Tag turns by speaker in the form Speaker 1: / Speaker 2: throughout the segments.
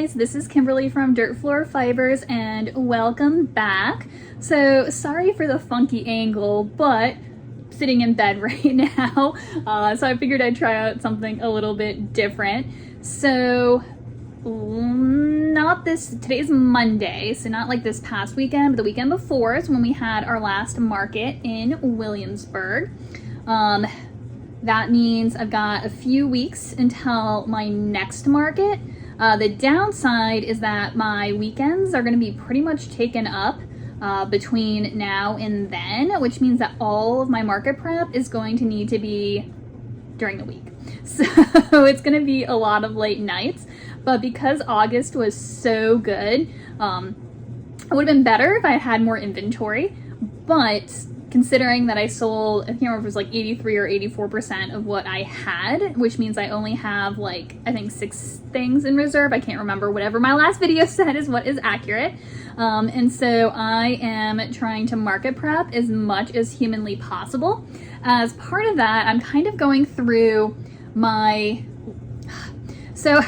Speaker 1: guys, this is Kimberly from Dirt Floor Fibers and welcome back. So sorry for the funky angle, but sitting in bed right now, so I figured I'd try out something a little bit different. So today's Monday, so not like this past weekend, but the weekend before is when we had our last market in Williamsburg. That means I've got a few weeks until my next market. The downside is that my weekends are going to be pretty much taken up between now and then, which means that all of my market prep is going to need to be during the week. So it's going to be a lot of late nights, but because August was so good, it would have been better if I had more inventory, but considering that I sold, I can't remember if it was like 83 or 84% of what I had, which means I only have like, I think 6 things in reserve. I can't remember. Whatever my last video said is what is accurate. And so I am trying to market prep as much as humanly possible. As part of that, I'm kind of going through my... So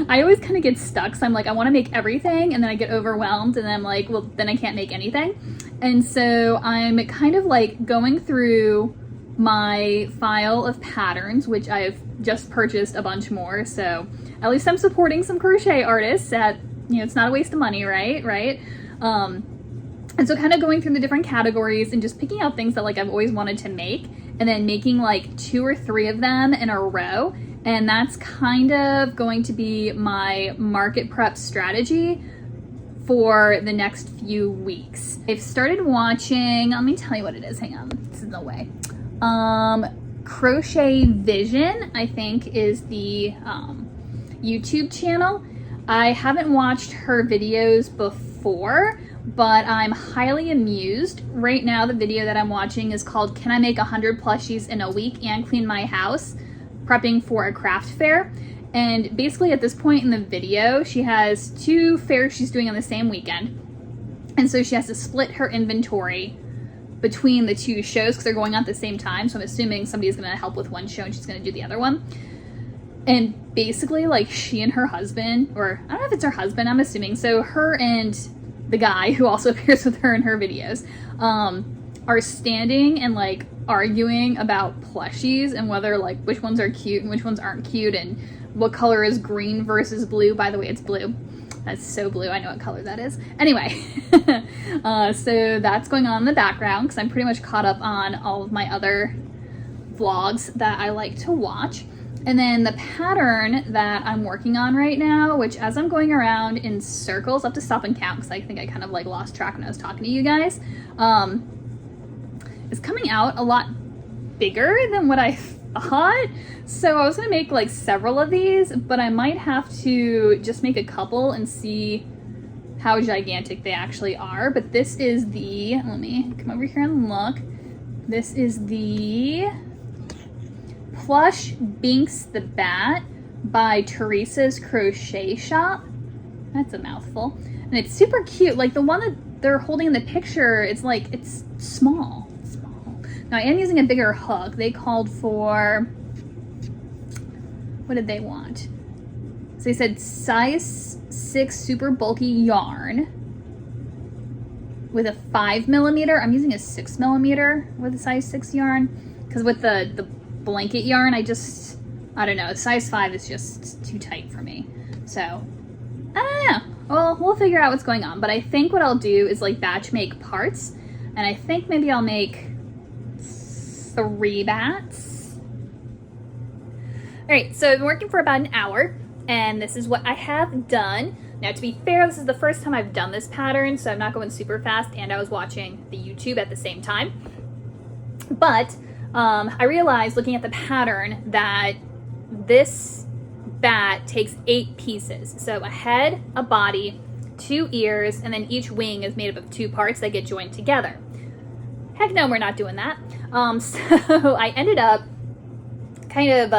Speaker 1: I always kind of get stuck. So I'm like, I want to make everything, and then I get overwhelmed, and then I'm like, well, then I can't make anything. And so I'm kind of like going through my file of patterns, which I've just purchased a bunch more. So at least I'm supporting some crochet artists at, you know, it's not a waste of money, right? And so kind of going through the different categories and just picking out things that like I've always wanted to make, and then making like 2 or 3 of them in a row. And that's kind of going to be my market prep strategy for the next few weeks. I've started watching, let me tell you what it is, hang on, this is in the way. Crochet Vision, I think, is the YouTube channel. I haven't watched her videos before, but I'm highly amused. Right now, the video that I'm watching is called Can I Make 100 Plushies in a Week and Clean My House? Prepping for a craft fair. And basically at this point in the video, she has 2 fairs she's doing on the same weekend. And so she has to split her inventory between the 2 shows because they're going on at the same time. So I'm assuming somebody's going to help with one show and she's going to do the other one. And basically, like, she and her husband, or I don't know if it's her husband, I'm assuming. So her and the guy who also appears with her in her videos are standing and like arguing about plushies and whether like which ones are cute and which ones aren't cute and what color is green versus blue. By the way, it's blue. That's so blue. I know what color that is. Anyway, so that's going on in the background because I'm pretty much caught up on all of my other vlogs that I like to watch. And then the pattern that I'm working on right now, which as I'm going around in circles, I have to stop and count because I think I kind of like lost track when I was talking to you guys, is coming out a lot bigger than what I thought. So I was gonna make like several of these, but I might have to just make a couple and see how gigantic they actually are. But this is the, let me come over here and look. This is the Plush Binks the Bat by Teresa's Crochet Shop. That's a mouthful. And it's super cute. Like the one that they're holding in the picture, it's like, it's small. Now I am using a bigger hook. They called for, what did they want? So they said size 6 super bulky yarn with a 5mm. I'm using a 6mm with a size 6 yarn because with the blanket yarn, I don't know, size 5 is just too tight for me. So I don't know. Well, we'll figure out what's going on. But I think what I'll do is like batch make parts, and I think maybe I'll make 3 bats. All right, so I've been working for about an hour, and this is what I have done. Now, to be fair, this is the first time I've done this pattern, so I'm not going super fast, and I was watching the YouTube at the same time. But I realized looking at the pattern that this bat takes 8 pieces. So a head, a body, 2 ears, and then each wing is made up of 2 parts that get joined together. Heck no, we're not doing that. So I ended up kind of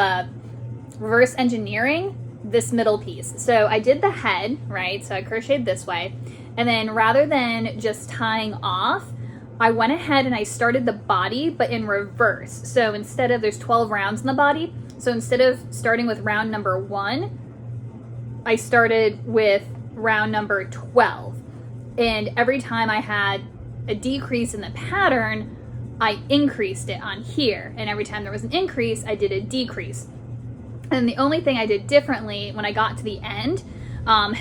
Speaker 1: reverse engineering this middle piece. So I did the head, right? So I crocheted this way. And then rather than just tying off, I went ahead and I started the body, but in reverse. So instead of, there's 12 rounds in the body. So instead of starting with round number 1, I started with round number 12. And every time I had a decrease in the pattern, I increased it on here. And every time there was an increase, I did a decrease. And the only thing I did differently when I got to the end,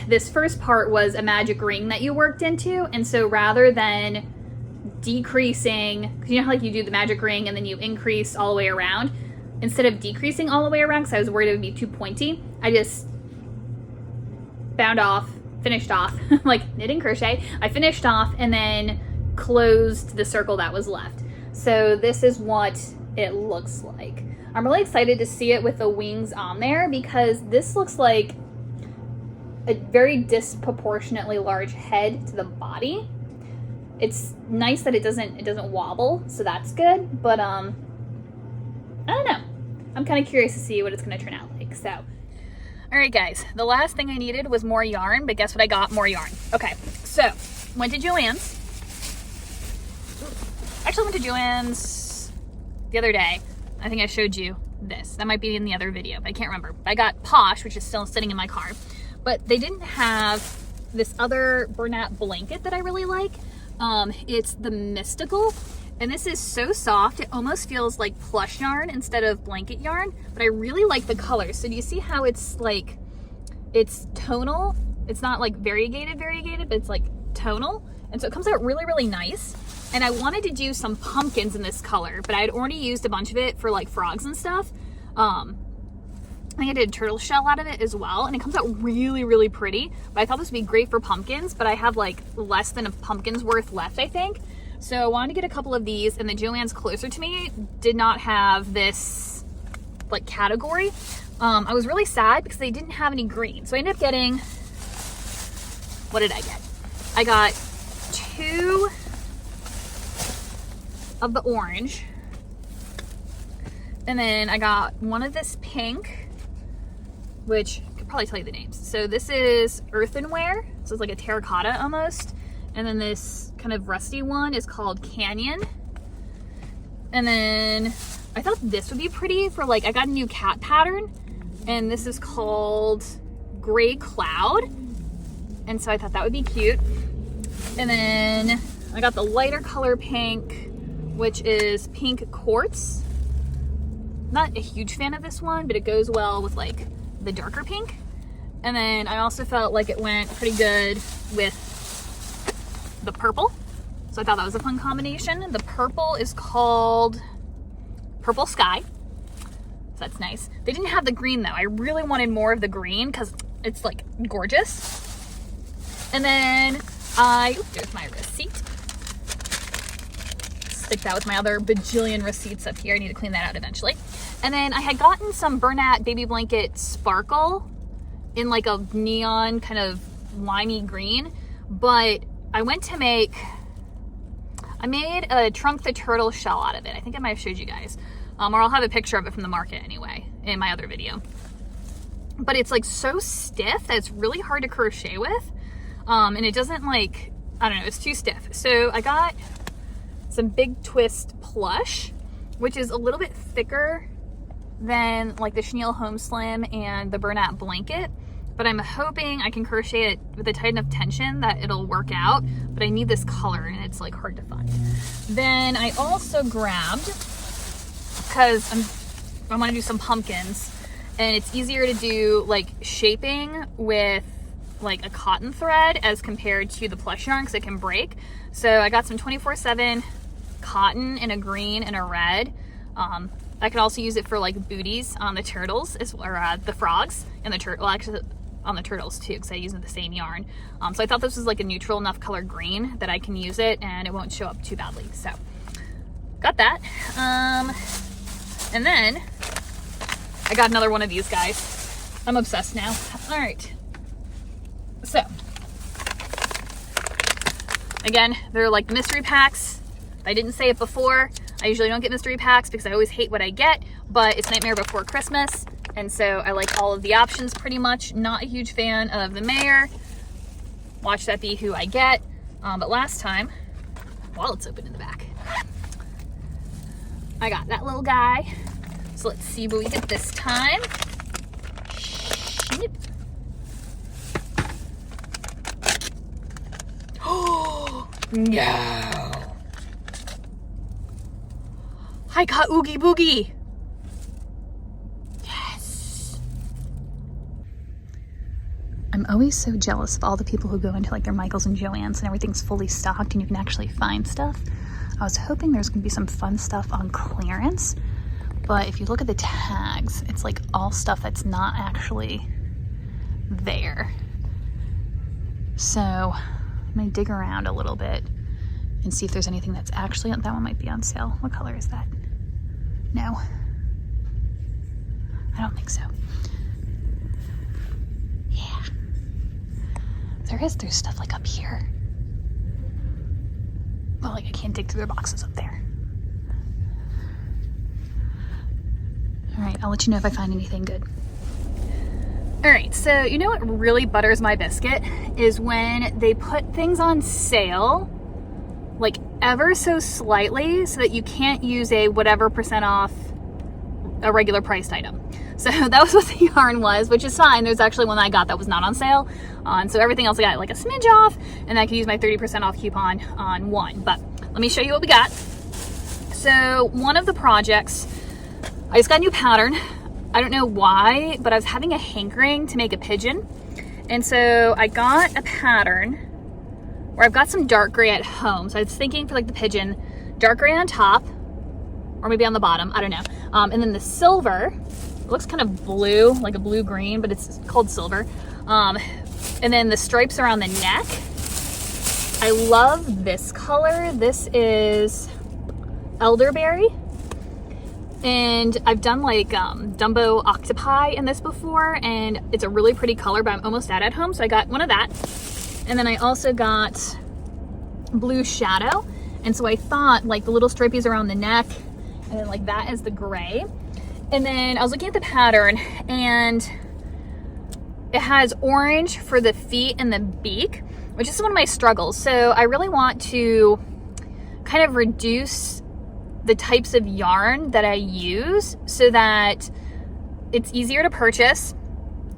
Speaker 1: this first part was a magic ring that you worked into. And so rather than decreasing, because you know how like you do the magic ring and then you increase all the way around, instead of decreasing all the way around because I was worried it would be too pointy, I just finished off like knitting crochet. I finished off and then closed the circle that was left. So this is what it looks like. I'm really excited to see it with the wings on there because this looks like a very disproportionately large head to the body. It's nice that it doesn't wobble, so that's good, but I don't know. I'm kind of curious to see what it's going to turn out like. So, all right, guys, the last thing I needed was more yarn, but guess what I got? More yarn. Okay, so went to Joann's. Actually went to Joann's the other day. I think I showed you this. That might be in the other video, but I can't remember. I got Posh, which is still sitting in my car, but they didn't have this other Bernat blanket that I really like. It's the Mystical, and this is so soft it almost feels like plush yarn instead of blanket yarn, but I really like the color. So do you see how it's like, it's tonal? It's not like variegated, but it's like tonal, and so it comes out really nice. And I wanted to do some pumpkins in this color, but I had already used a bunch of it for like frogs and stuff. I think I did a turtle shell out of it as well, and it comes out really pretty. But I thought this would be great for pumpkins, but I have like less than a pumpkin's worth left, I think. So I wanted to get a couple of these, and the Joann's closer to me did not have this like category. I was really sad because they didn't have any green. So I ended up getting, what did I get? I got 2 of the orange, and then I got 1 of this pink, which I could probably tell you the names. So this is earthenware, so it's like a terracotta almost, and then this kind of rusty one is called Canyon. And then I thought this would be pretty for like, I got a new cat pattern, and this is called Gray Cloud, and so I thought that would be cute. And then I got the lighter color pink, which is Pink Quartz. Not a huge fan of this one, but it goes well with like the darker pink. And then I also felt like it went pretty good with the purple. So I thought that was a fun combination. The purple is called Purple Sky. So that's nice. They didn't have the green though. I really wanted more of the green because it's like gorgeous. And then there's my receipt. Stick that with my other bajillion receipts up here. I need to clean that out eventually. And then I had gotten some Bernat baby blanket sparkle in like a neon kind of limey green, but I made a Trunk the Turtle shell out of it. I think I might have showed you guys, or I'll have a picture of it from the market anyway in my other video. But it's like so stiff that it's really hard to crochet with, and it doesn't like, I don't know, it's too stiff. So I got some Big Twist plush, which is a little bit thicker than like the Chenille Home Slim and the Bernat blanket, but I'm hoping I can crochet it with a tight enough tension that it'll work out, but I need this color and it's like hard to find. Then I also grabbed, because I want to do some pumpkins, and it's easier to do like shaping with like a cotton thread as compared to the plush yarn because it can break. So I got some 24/7 cotton in a green and a red. I could also use it for like booties on the turtles, or the frogs and the turtle. Well, actually on the turtles too, because I use the same yarn. So I thought this was like a neutral enough color green that I can use it and it won't show up too badly. So got that. And then I got another one of these guys. I'm obsessed now. All right. So again, they're like mystery packs. I didn't say it before. I usually don't get mystery packs because I always hate what I get, but it's Nightmare Before Christmas, and so I like all of the options pretty much. Not a huge fan of the mayor. Watch that be who I get. But last time, wallet's open in the back, I got that little guy. So let's see what we get this time. Snip. No. I got Oogie Boogie. Yes. I'm always so jealous of all the people who go into like their Michaels and Joann's and everything's fully stocked and you can actually find stuff. I was hoping there's gonna be some fun stuff on clearance, but if you look at the tags, it's like all stuff that's not actually there. So I'm gonna dig around a little bit and see if there's anything that's actually on. That one might be on sale. What color is that? No, I don't think so. Yeah, there's stuff like up here. Well, like I can't dig through their boxes up there. All right, I'll let you know if I find anything good. All right, so you know what really butters my biscuit is when they put things on sale, like ever so slightly, so that you can't use a whatever % off a regular priced item. So that was what the yarn was, which is fine. There's actually one I got that was not on sale. And so everything else I got like a smidge off, and I could use my 30% off coupon on one. But let me show you what we got. So one of the projects, I just got a new pattern. I don't know why, but I was having a hankering to make a pigeon. And so I got a pattern where I've got some dark gray at home. So I was thinking for like the pigeon, dark gray on top, or maybe on the bottom, I don't know. And then the silver, it looks kind of blue, like a blue-green, but it's called silver. And then the stripes around the neck. I love this color. This is elderberry. And I've done like Dumbo octopi in this before, and it's a really pretty color, but I'm almost at home, so I got one of that. And then I also got blue shadow. And so I thought like the little stripies around the neck, and then like that is the gray. And then I was looking at the pattern, and it has orange for the feet and the beak, which is one of my struggles. So I really want to kind of reduce the types of yarn that I use so that it's easier to purchase,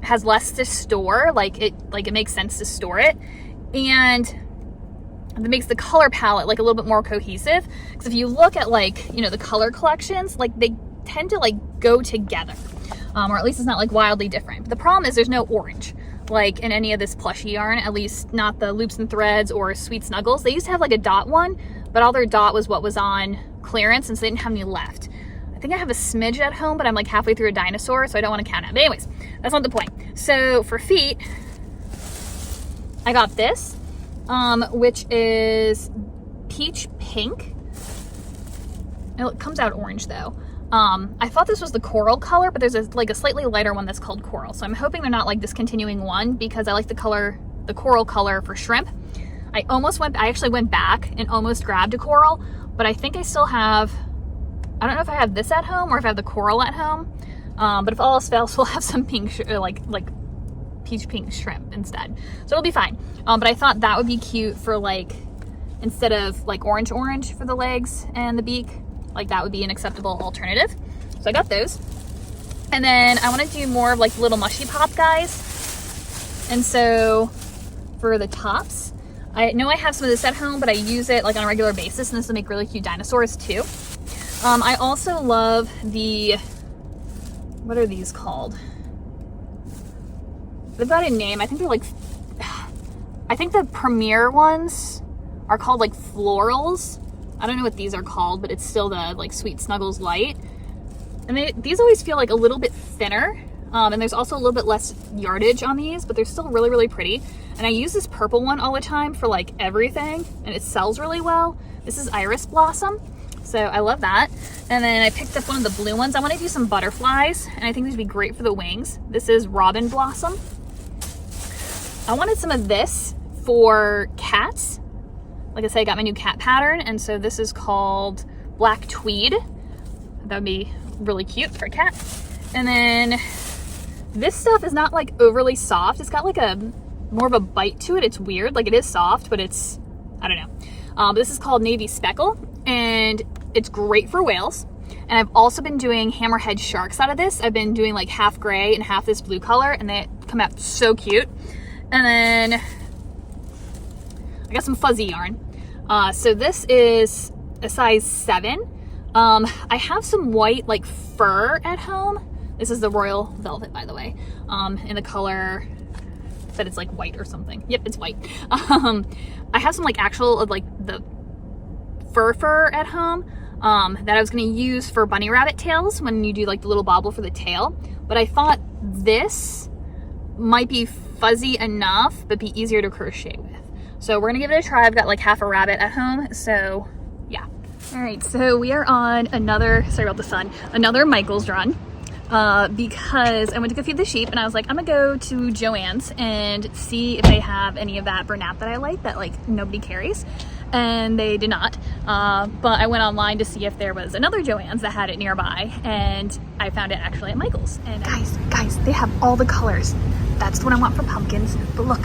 Speaker 1: has less to store, like it makes sense to store it, and it makes the color palette like a little bit more cohesive. Because if you look at like, you know, the color collections, like they tend to like go together, or at least it's not like wildly different. But the problem is there's no orange like in any of this plushy yarn, at least not the Loops and Threads or Sweet Snuggles. They used to have like a dot one, but all their dot was what was on clearance, and so they didn't have any left. I think I have a smidge at home, but I'm like halfway through a dinosaur, so I don't want to count it. But anyways, that's not the point. So for feet, I got this, which is peach pink. It comes out orange though. I thought this was the coral color, but there's like a slightly lighter one that's called coral. So I'm hoping they're not like discontinuing one, because I like the coral color for shrimp. I actually went back and almost grabbed a coral, but I think I still have, I don't know if I have this at home or if I have the coral at home. But if all else fails, we'll have some pink, like peach pink shrimp instead. So it'll be fine. But I thought that would be cute for like, instead of like orange for the legs and the beak, like that would be an acceptable alternative. So I got those. And then I want to do more of like little mushy pop guys. And so for the tops, I know I have some of this at home, but I use it like on a regular basis, and this will make really cute dinosaurs too. I also love the, what are these called? They've got a name. I think they're like, I think the premier ones are called like florals. I don't know what these are called, but it's still the like Sweet Snuggles Light. And these always feel like a little bit thinner. And there's also a little bit less yardage on these, but they're still really, really pretty. And I use this purple one all the time for like everything, and it sells really well. This is Iris Blossom, so I love that. And then I picked up one of the blue ones. I want to do some butterflies, and I think these would be great for the wings. This is Robin Blossom. I wanted some of this for cats. Like I said, I got my new cat pattern, and so this is called Black Tweed. That would be really cute for a cat. And then this stuff is not like overly soft. It's got like more of a bite to it. It's weird. Like it is soft, but it's, I don't know. But this is called Navy Speckle, and it's great for whales. And I've also been doing hammerhead sharks out of this. I've been doing like half gray and half this blue color, and they come out so cute. And then I got some fuzzy yarn. So this is a size 7. I have some white like fur at home. This is the Royal Velvet, by the way, in the color, said it's like white or something. Yep, it's white. I have some like actual like the fur at home that I was going to use for bunny rabbit tails when you do like the little bobble for the tail. But I thought this might be fuzzy enough, but be easier to crochet with. So we're gonna give it a try. I've got like half a rabbit at home, so yeah. All right, so we are on another, sorry about the sun, another Michael's run because I went to go feed the sheep and I was like, I'm gonna go to Joann's and see if they have any of that Bernat that I like that like nobody carries. And they did not, but I went online to see if there was another Joann's that had it nearby, and I found it actually at Michael's. And guys, they have all the colors. That's the one I want for pumpkins, but look.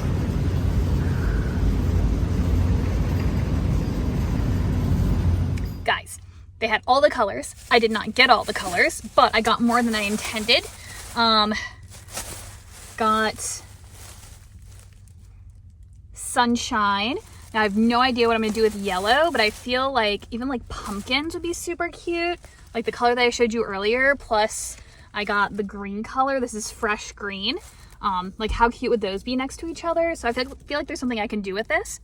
Speaker 1: Guys, they had all the colors. I did not get all the colors, but I got more than I intended. Got sunshine. Now I have no idea what I'm gonna do with yellow, but I feel like even like pumpkins would be super cute. Like the color that I showed you earlier, plus I got the green color. This is fresh green. Like how cute would those be next to each other? So I feel like there's something I can do with this.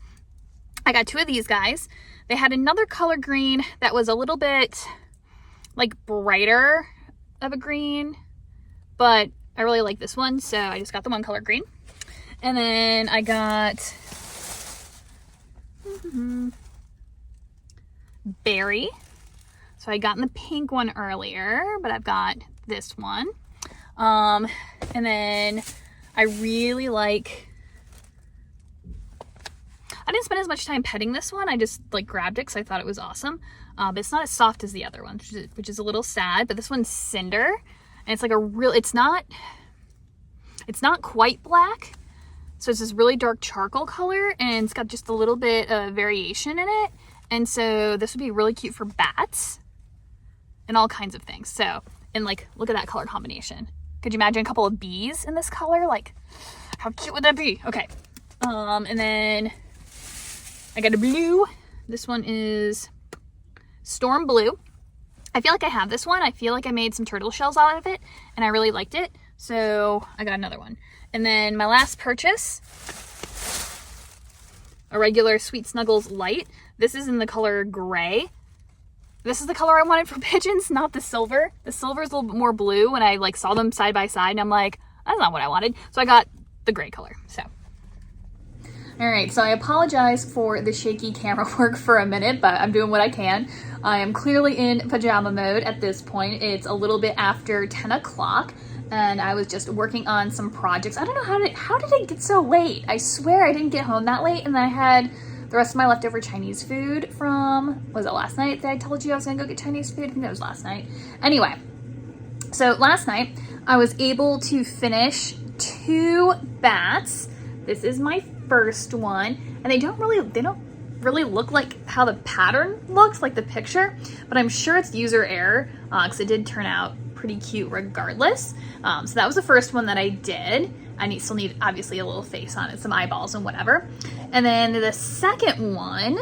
Speaker 1: I got 2 of these guys. They had another color green that was a little bit like brighter of a green, but I really like this one, so I just got the one color green. And then I got berry. So I got in the pink one earlier, but I've got this one. And then I really like, I didn't spend as much time petting this one. I just like grabbed it because I thought it was awesome. But it's not as soft as the other one, which is a little sad. But this one's Cinder, and it's like a real, it's not quite black. So it's this really dark charcoal color, and it's got just a little bit of variation in it. And so this would be really cute for bats and all kinds of things. So, and like, look at that color combination. Could you imagine a couple of bees in this color? Like, how cute would that be? Okay. And then I got a blue. This one is Storm Blue. I feel like I have this one. I feel like I made some turtle shells out of it, and I really liked it. So I got another one. And then my last purchase, a regular Sweet Snuggles Light. This is in the color gray. This is the color I wanted for pigeons, not the silver. The silver is a little bit more blue, and I like saw them side by side, and I'm like, that's not what I wanted. So I got the gray color, so. All right, so I apologize for the shaky camera work for a minute, but I'm doing what I can. I am clearly in pajama mode at this point. It's a little bit after 10 o'clock, and I was just working on some projects. I don't know how did it get so late? I swear I didn't get home that late, and then I had the rest of my leftover Chinese food from, was it last night that I told you I was gonna go get Chinese food? I think that was last night. Anyway, so last night I was able to finish 2 bats. This is my first one, and they don't really look like how the pattern looks, like the picture, but I'm sure it's user error because it did turn out pretty cute regardless. So that was the first one that I did. I still need obviously a little face on it, some eyeballs and whatever. And then the second one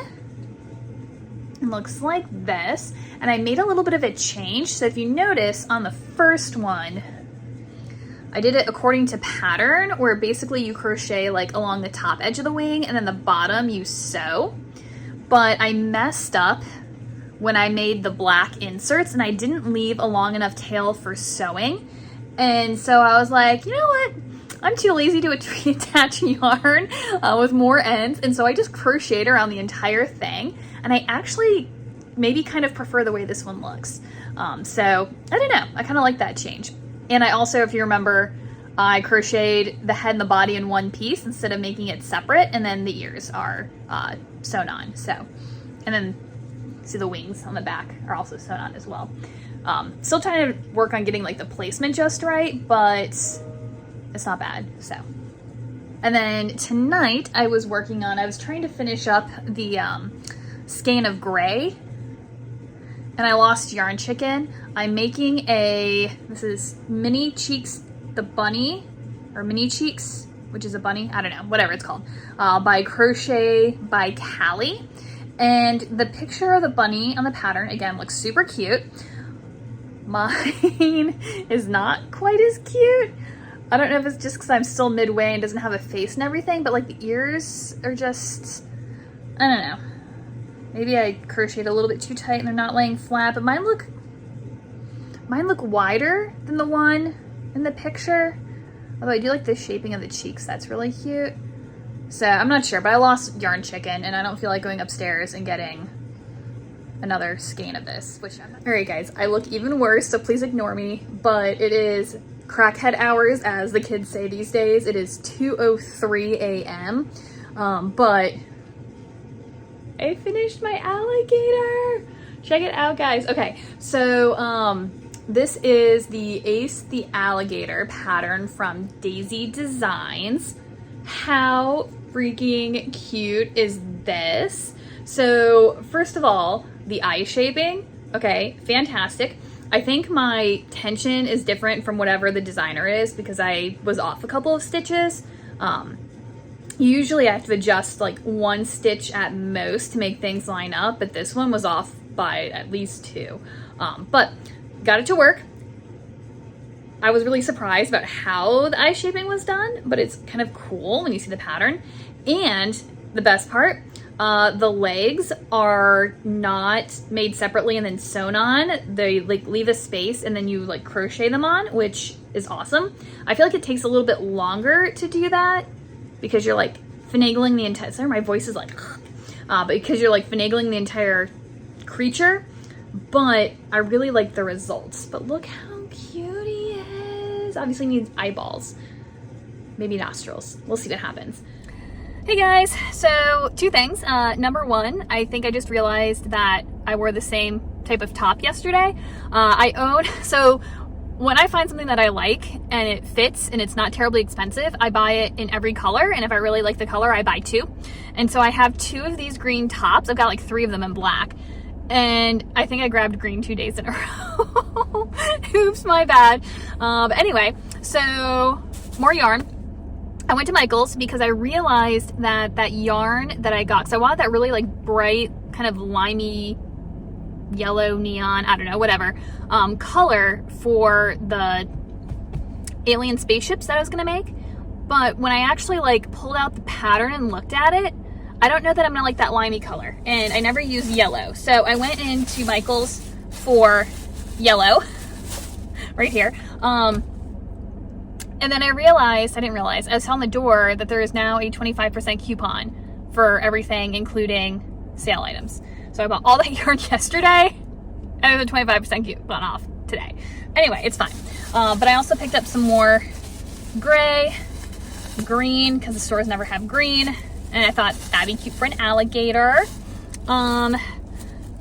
Speaker 1: looks like this, and I made a little bit of a change. So if you notice on the first one, I did it according to pattern, where basically you crochet like along the top edge of the wing, and then the bottom you sew. But I messed up when I made the black inserts, and I didn't leave a long enough tail for sewing. And so I was like, you know what? I'm too lazy to attach yarn with more ends, and so I just crocheted around the entire thing. And I actually maybe kind of prefer the way this one looks. So I don't know, I kind of like that change. And I also, if you remember, I crocheted the head and the body in one piece instead of making it separate, and then the ears are sewn on. So, and then see the wings on the back are also sewn on as well. Still trying to work on getting like the placement just right, but it's not bad. So, and then tonight I was trying to finish up the skein of gray, and I lost Yarn Chicken. I'm making this is Mini Cheeks the Bunny, or Mini Cheeks, which is a bunny, I don't know, whatever it's called, by Crochet by Callie. And the picture of the bunny on the pattern, again, looks super cute. Mine is not quite as cute. I don't know if it's just because I'm still midway and doesn't have a face and everything, but like the ears are just, I don't know. Maybe I crocheted a little bit too tight and they're not laying flat, but mine look wider than the one in the picture. Although I do like the shaping of the cheeks, that's really cute. So I'm not sure, but I lost yarn chicken and I don't feel like going upstairs and getting another skein of this, which I'm not. All right guys, I look even worse, so please ignore me, but it is crackhead hours, as the kids say these days. It is 2:03 a.m. But I finished my alligator. Check it out, guys. Okay, so this is the Ace the Alligator pattern from Daisy Designs. How freaking cute is this? So first of all, the eye shaping, okay, fantastic. I think my tension is different from whatever the designer is because I was off a couple of stitches. Usually I have to adjust like one stitch at most to make things line up, but this one was off by at least two. But got it to work. I was really surprised about how the eye shaping was done, but it's kind of cool when you see the pattern. And the best part, the legs are not made separately and then sewn on. They like leave a space and then you like crochet them on, which is awesome. I feel like it takes a little bit longer to do that because you're like finagling the entire, sorry, my voice is like, but because you're like finagling the entire creature, but I really like the results. But look how cute he is. Obviously needs eyeballs, maybe nostrils. We'll see what happens. Hey guys, so two things. Number one, I think I just realized that I wore the same type of top yesterday. So when I find something that I like and it fits and it's not terribly expensive, I buy it in every color. And if I really like the color, I buy two. And so I have two of these green tops. I've got like three of them in black. And I think I grabbed green 2 days in a row. Oops, my bad. But anyway, so more yarn. I went to Michael's because I realized that that yarn that I got, because I wanted that really like bright, kind of limey, yellow, neon, I don't know, whatever, color for the alien spaceships that I was gonna make. But when I actually like pulled out the pattern and looked at it, I don't know that I'm gonna like that limey color. And I never use yellow. So I went into Michael's for yellow, right here. And then I didn't realize, I was telling the door that there is now a 25% coupon for everything, including sale items. So I bought all that yarn yesterday, and there's a 25% coupon off today. Anyway, it's fine. But I also picked up some more gray, green, because the stores never have green, and I thought that'd be cute for an alligator.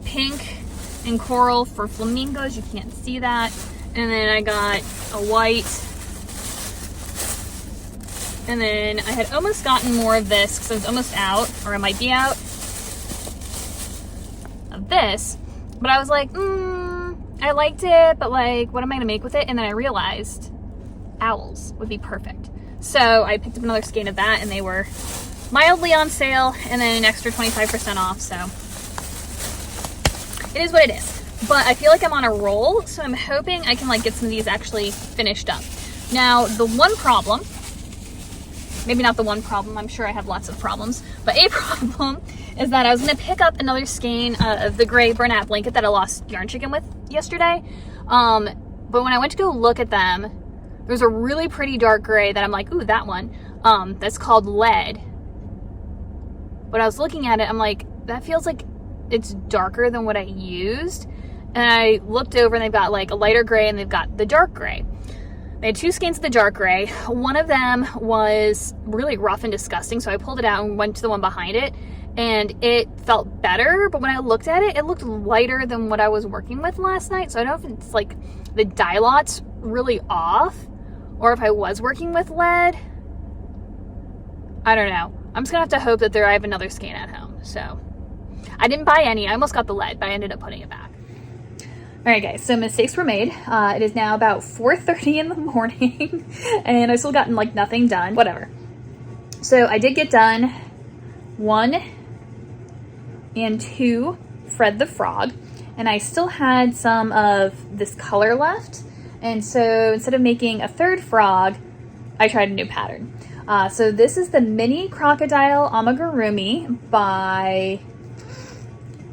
Speaker 1: Pink and coral for flamingos, you can't see that. And then I got a white. And then I had almost gotten more of this because I was almost out, or I might be out of this. But I was like, I liked it, but like, what am I gonna make with it? And then I realized owls would be perfect. So I picked up another skein of that and they were mildly on sale and then an extra 25% off. So it is what it is. But I feel like I'm on a roll, so I'm hoping I can like get some of these actually finished up. Now, the one problem, maybe not the one problem, I'm sure I have lots of problems, but a problem is that I was gonna pick up another skein of the gray burlap blanket that I lost yarn chicken with yesterday. But when I went to go look at them, there's a really pretty dark gray that I'm like, ooh, that one, that's called Lead. But I was looking at it, I'm like, that feels like it's darker than what I used. And I looked over and they've got like a lighter gray and they've got the dark gray. They had two skeins of the dark gray. One of them was really rough and disgusting, so I pulled it out and went to the one behind it, and it felt better, but when I looked at it, it looked lighter than what I was working with last night, so I don't know if it's like the dye lot's really off, or if I was working with lead. I don't know. I'm just gonna have to hope that I have another skein at home, so. I didn't buy any. I almost got the lead, but I ended up putting it back. All right, guys, so mistakes were made. It is now about 4:30 in the morning, and I've still gotten like nothing done, whatever. So I did get done one and 2 Fred the Frog. And I still had some of this color left. And so instead of making a 3rd frog, I tried a new pattern. So this is the Mini Crocodile Amigurumi by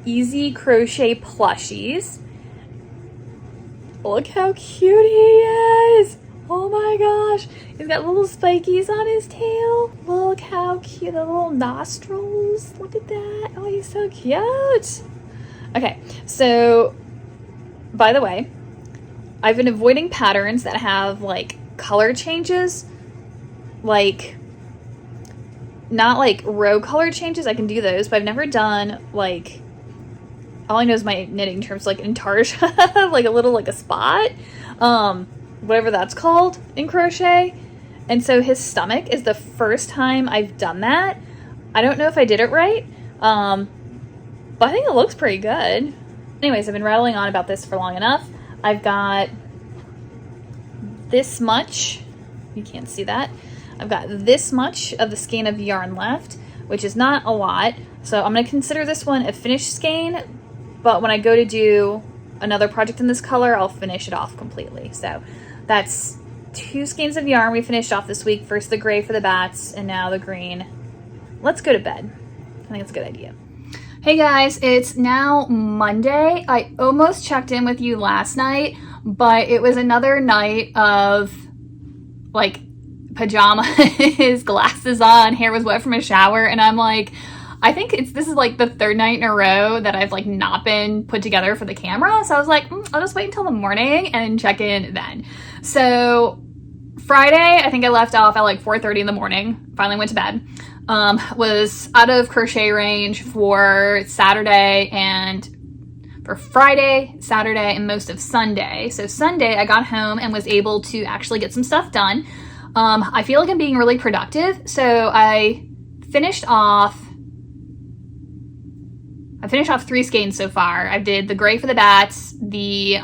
Speaker 1: Easy Crochet Plushies. Look how cute he is! Oh my gosh! He's got little spikies on his tail. Look how cute, the little nostrils. Look at that. Oh, he's so cute. Okay, so by the way, I've been avoiding patterns that have like color changes, like not like row color changes. I can do those, but I've never done like, all I know is my knitting terms, like intarsia, like a little like a spot, whatever that's called in crochet. And so his stomach is the first time I've done that. I don't know if I did it right, but I think it looks pretty good. Anyways, I've been rattling on about this for long enough. I've got this much, you can't see that. I've got this much of the skein of yarn left, which is not a lot. So I'm gonna consider this one a finished skein, but when I go to do another project in this color, I'll finish it off completely. So that's 2 skeins of yarn we finished off this week. First the gray for the bats, and now the green. Let's go to bed. I think it's a good idea. Hey guys, it's now Monday. I almost checked in with you last night, but it was another night of like pajamas, glasses on, hair was wet from a shower, and I'm like, I think this is like the 3rd night in a row that I've like not been put together for the camera. So I was like, I'll just wait until the morning and check in then. So Friday, I think I left off at like 4:30 in the morning, finally went to bed. Was out of crochet range for Saturday and for Friday, Saturday, and most of Sunday. So Sunday, I got home and was able to actually get some stuff done. I feel like I'm being really productive. So I finished off 3 skeins so far. I did the gray for the bats, the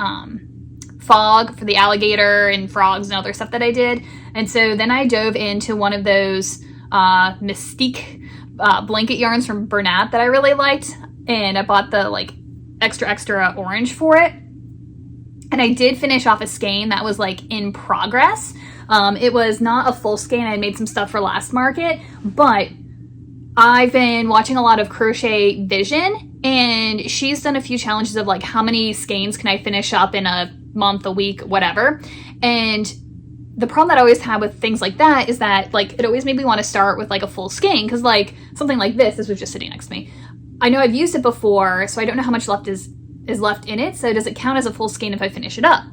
Speaker 1: fog for the alligator and frogs and other stuff that I did. And so then I dove into one of those Mystique blanket yarns from Bernat that I really liked, and I bought the like extra orange for it. And I did finish off a skein that was like in progress. It was not a full skein. I made some stuff for last market, but I've been watching a lot of Crochet Vision, and she's done a few challenges of like how many skeins can I finish up in a month, a week, whatever. And the problem that I always had with things like that is that like it always made me want to start with like a full skein, because like something like this was just sitting next to me. I know I've used it before, so I don't know how much left is left in it. So does it count as a full skein if I finish it up?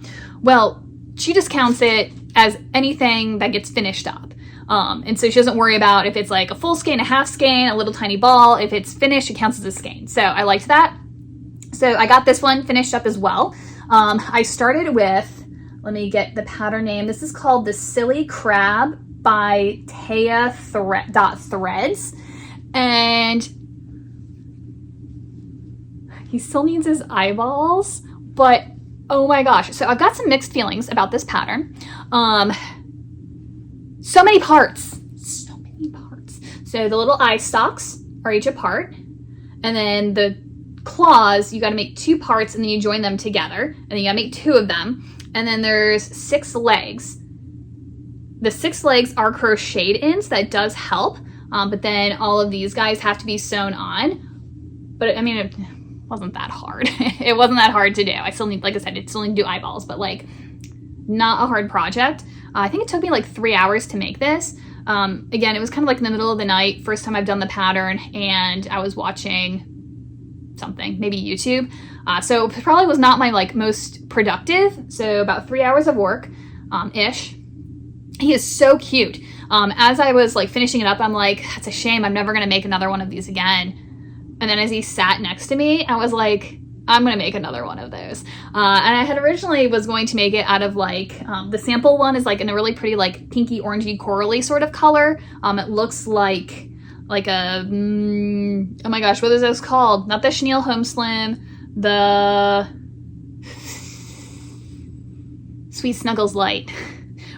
Speaker 1: Well, she just counts it as anything that gets finished up. And so she doesn't worry about if it's like a full skein, a half skein, a little tiny ball. If it's finished, it counts as a skein. So I liked that. So I got this one finished up as well. I started with, let me get the pattern name. This is called the Silly Crab by Taya Threads. And he still needs his eyeballs, but oh my gosh. So I've got some mixed feelings about this pattern. So many parts. So the little eye stalks are each a part, and then the claws, you got to make 2 parts and then you join them together, and then you got to make 2 of them. And then there's 6 legs. The 6 legs are crocheted in, so that does help. But then all of these guys have to be sewn on. But I mean, it wasn't that hard. It wasn't that hard to do. I still need, like I said, I still need to do eyeballs, but like not a hard project. I think it took me like 3 hours to make this. Again, it was kind of like in the middle of the night, first time I've done the pattern, and I was watching something, maybe YouTube. So it probably was not my like most productive. So about 3 hours of work, ish. He is so cute. As I was like finishing it up, I'm like, that's a shame. I'm never going to make another one of these again. And then as he sat next to me, I was like, I'm going to make another one of those. And I had originally was going to make it out of like, the sample one is like in a really pretty like pinky orangey corally sort of color. It looks like a, oh my gosh, what is this called? Not the chenille home slim, the Sweet Snuggles Light,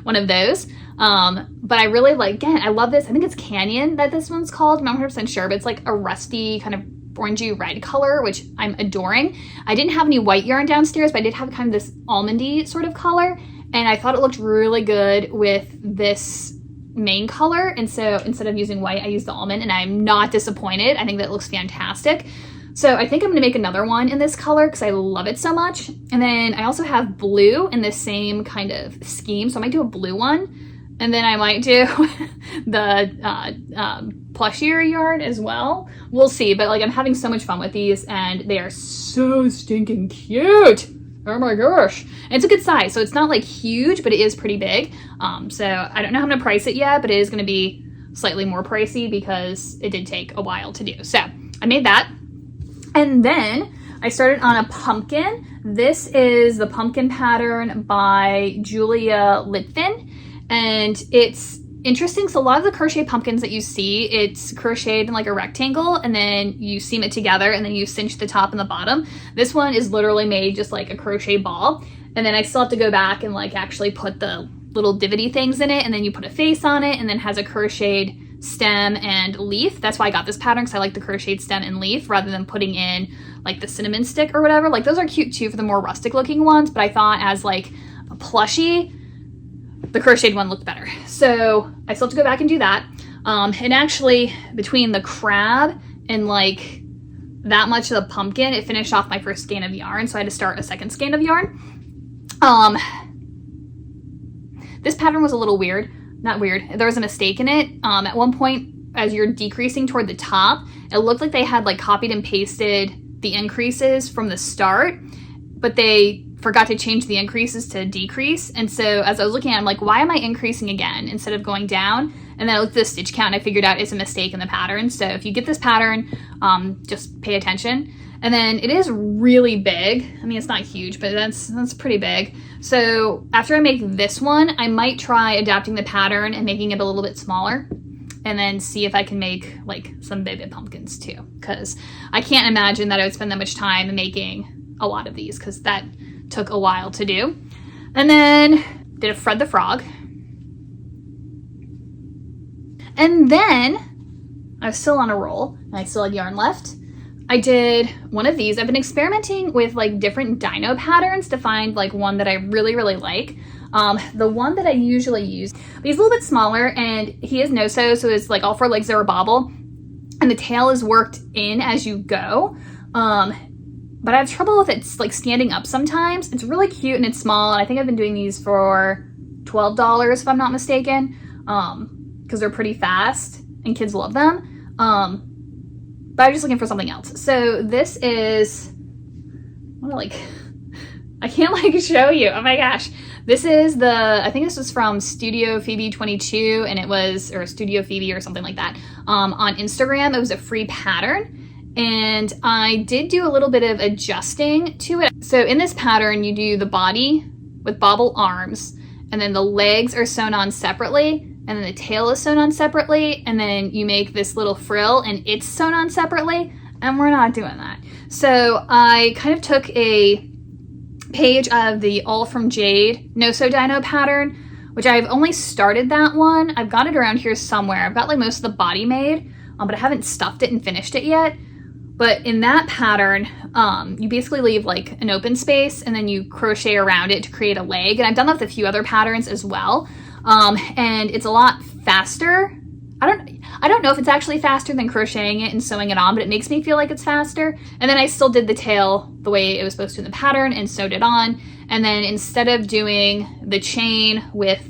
Speaker 1: one of those. But I really like, again, I love this. I think it's Canyon that this one's called. I'm not 100% sure, but it's like a rusty kind of orangey red color, which I'm adoring. I didn't have any white yarn downstairs, but I did have kind of this almondy sort of color, and I thought it looked really good with this main color. And so instead of using white, I used the almond, and I'm not disappointed. I think that looks fantastic. So I think I'm gonna make another one in this color because I love it so much. And then I also have blue in the same kind of scheme, so I might do a blue one. And then I might do the plushier yarn as well. We'll see, but like I'm having so much fun with these, and they are so stinking cute. Oh my gosh. And it's a good size, so it's not like huge, but it is pretty big. So I don't know how I'm gonna price it yet, but it is gonna be slightly more pricey because it did take a while to do. So I made that. And then I started on a pumpkin. This is the pumpkin pattern by Julia Litvin. And it's interesting. So a lot of the crochet pumpkins that you see, it's crocheted in like a rectangle, and then you seam it together, and then you cinch the top and the bottom. This one is literally made just like a crochet ball. And then I still have to go back and like actually put the little divotty things in it, and then you put a face on it, and then has a crocheted stem and leaf. That's why I got this pattern, because I like the crocheted stem and leaf rather than putting in like the cinnamon stick or whatever. Like those are cute too for the more rustic looking ones, but I thought as like a plushie, the crocheted one looked better. So I still have to go back and do that. And actually between the crab and like that much of the pumpkin, it finished off my first skein of yarn. So I had to start a second skein of yarn. This pattern was a little weird. Not weird. There was a mistake in it. At one point, as you're decreasing toward the top, it looked like they had like copied and pasted the increases from the start, but they forgot to change the increases to decrease. And so as I was looking at it, I'm like, why am I increasing again instead of going down? And then I looked at the stitch count and I figured out it's a mistake in the pattern. So if you get this pattern, just pay attention. And then it is really big. I mean, it's not huge, but that's pretty big. So after I make this one, I might try adapting the pattern and making it a little bit smaller, and then see if I can make like some baby pumpkins too. Cause I can't imagine that I would spend that much time making a lot of these, cause that took a while to do. And then did a Fred the Frog. And then I was still on a roll and I still had yarn left. I did one of these. I've been experimenting with like different dino patterns to find like one that I really, really like. The one that I usually use, but he's a little bit smaller and he is no-sew, so it's like all 4 legs are a bobble and the tail is worked in as you go. But I have trouble with it like standing up sometimes. It's really cute and it's small, and I think I've been doing these for $12 if I'm not mistaken, because they're pretty fast and kids love them. But I'm just looking for something else. So this is, I can't like show you. Oh my gosh. This is I think this was from Studio Phoebe 22, and it was, or Studio Phoebe or something like that, on Instagram. It was a free pattern. And I did do a little bit of adjusting to it. So in this pattern, you do the body with bobble arms, and then the legs are sewn on separately, and then the tail is sewn on separately, and then you make this little frill and it's sewn on separately, and we're not doing that. So I kind of took a page of the All From Jade No-Sew Dino pattern, which I've only started that one. I've got it around here somewhere. I've got like most of the body made, but I haven't stuffed it and finished it yet. But in that pattern, you basically leave like an open space and then you crochet around it to create a leg. And I've done that with a few other patterns as well. And it's a lot faster. I don't know if it's actually faster than crocheting it and sewing it on, but it makes me feel like it's faster. And then I still did the tail the way it was supposed to in the pattern and sewed it on. And then instead of doing the chain with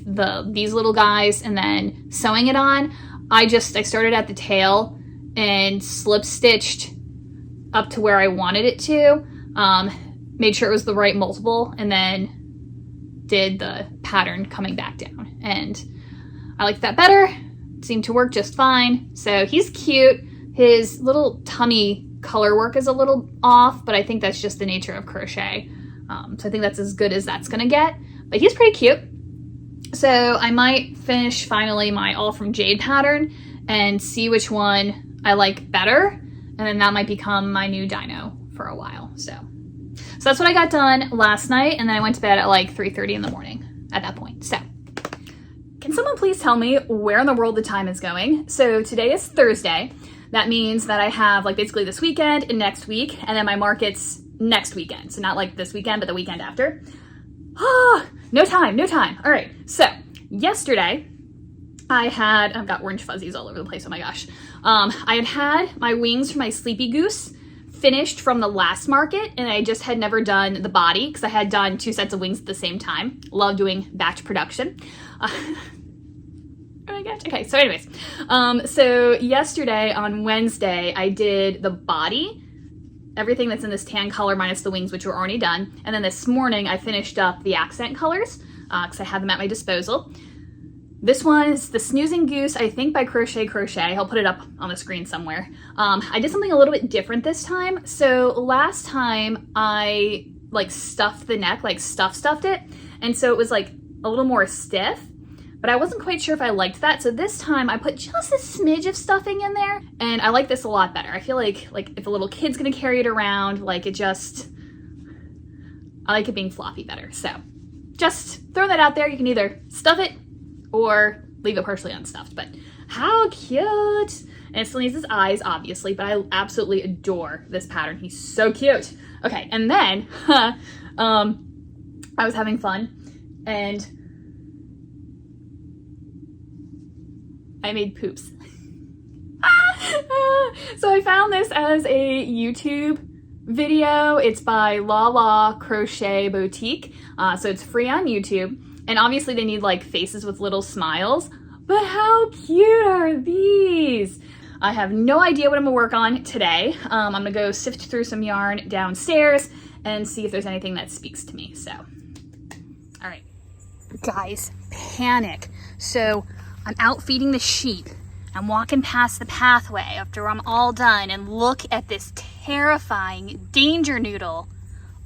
Speaker 1: these little guys and then sewing it on, I started at the tail and slip stitched up to where I wanted it to, made sure it was the right multiple, and then did the pattern coming back down. And I liked that better. It seemed to work just fine. So he's cute. His little tummy color work is a little off, but I think that's just the nature of crochet. So I think that's as good as that's gonna get, but he's pretty cute. So I might finish finally my All From Jade pattern and see which one I like better. And then that might become my new dino for a while. So that's what I got done last night. And then I went to bed at like 3:30 in the morning at that point. So can someone please tell me where in the world the time is going? So today is Thursday. that means that I have like basically this weekend and next week, and then my market's next weekend. So not like this weekend, but the weekend after. No time. All right, so yesterday I've got orange fuzzies all over the place, oh my gosh. I had my wings for my Sleepy Goose finished from the last market, and I just had never done the body because I had done 2 sets of wings at the same time. Love doing batch production. Oh my gosh. Okay, so anyways, so yesterday on Wednesday, I did the body, everything that's in this tan color minus the wings, which were already done. And then this morning I finished up the accent colors because I had them at my disposal. This one is the Snoozing Goose, I think by Crochet. I'll put it up on the screen somewhere. I did something a little bit different this time. So last time I like stuffed the neck, like stuffed it. And so it was like a little more stiff, but I wasn't quite sure if I liked that. So this time I put just a smidge of stuffing in there, and I like this a lot better. I feel like if a little kid's gonna carry it around, I like it being floppy better. So just throw that out there. You can either stuff it or leave it partially unstuffed, but how cute. And it still needs his eyes, obviously, but I absolutely adore this pattern. He's so cute. Okay, and then I was having fun and I made poops. So I found this as a YouTube video. It's by La Crochet Boutique. So it's free on YouTube. And obviously they need like faces with little smiles, but how cute are these? I have no idea what I'm gonna work on today. I'm gonna go sift through some yarn downstairs and see if there's anything that speaks to me, so. All right, guys, panic. So I'm out feeding the sheep. I'm walking past the pathway after I'm all done, and look at this terrifying danger noodle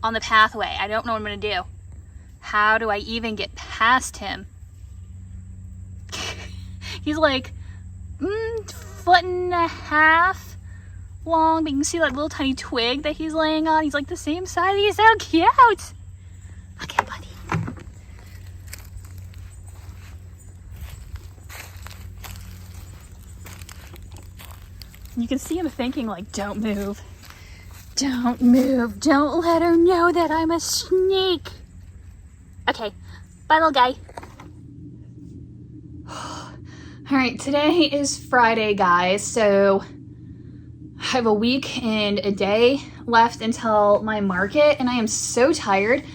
Speaker 1: on the pathway. I don't know what I'm gonna do. How do I even get past him? He's like 1.5 feet long, but you can see that little tiny twig that he's laying on. He's like the same size. He's so cute. Okay, buddy. You can see him thinking like, don't move. Don't move. Don't let her know that I'm a snake. Okay, bye little guy. All right, today is Friday, guys, so I have a week and a day left until my market, and I am so tired.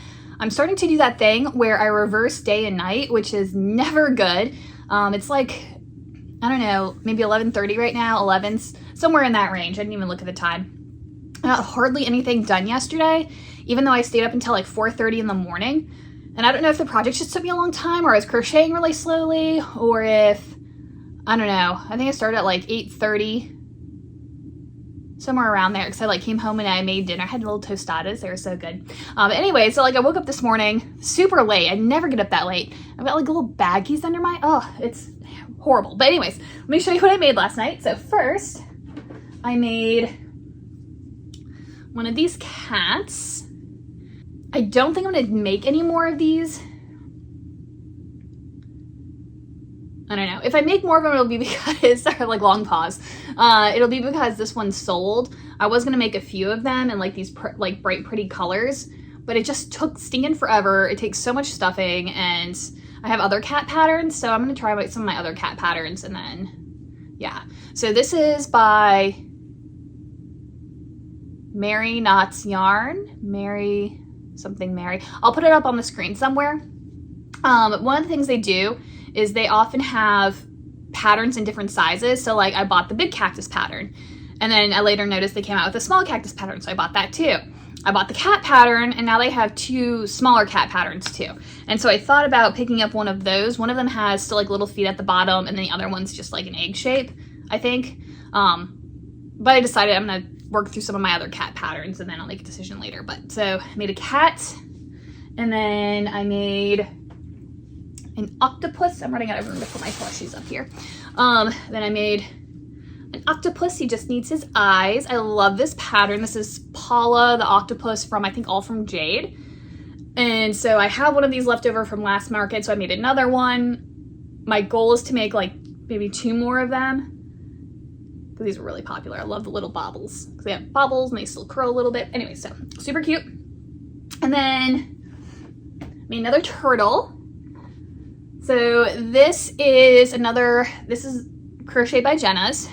Speaker 1: I'm starting to do that thing where I reverse day and night, which is never good. It's like, I don't know, maybe 11:30 right now, 11's, somewhere in that range. I didn't even look at the time. I got hardly anything done yesterday, even though I stayed up until like 4:30 in the morning. And I don't know if the project just took me a long time, or I was crocheting really slowly, or if, I don't know. I think I started at like 8:30, somewhere around there, because I like came home and I made dinner. I had little tostadas. They were so good. But anyway, so like I woke up this morning super late. I never get up that late. I've got like little baggies under my, it's horrible. But anyways, let me show you what I made last night. So first, I made one of these cats. I don't think I'm gonna make any more of these. I don't know. If I make more of them, it'll be because, like long pause. It'll be because this one sold. I was gonna make a few of them in like these like bright, pretty colors, but it just took stinking forever. It takes so much stuffing, and I have other cat patterns, so I'm gonna try like some of my other cat patterns, and then, yeah. So this is by Mary Knott's Yarn. Mary. I'll put it up on the screen somewhere. One of the things they do is they often have patterns in different sizes. So like I bought the big cactus pattern, and then I later noticed they came out with a small cactus pattern, so I bought that too. I bought the cat pattern, and now they have 2 smaller cat patterns too. And so I thought about picking up one of those. One of them has still like little feet at the bottom, and then the other one's just like an egg shape, I think. But I decided I'm gonna work through some of my other cat patterns, and then I'll make a decision later. But so I made a cat, and then I made an octopus. I'm running out of room to put my plushies up here. Then I made an octopus. He just needs his eyes. I love this pattern. This is Paula the octopus from, I think, All From Jade. And so I have one of these left over from last market, so I made another one. My goal is to make like maybe 2 more of them. because these are really popular. I love the little baubles because they have baubles and they still curl a little bit. Anyway, so super cute. And then I made another turtle. So this is Crochet by Jenna's.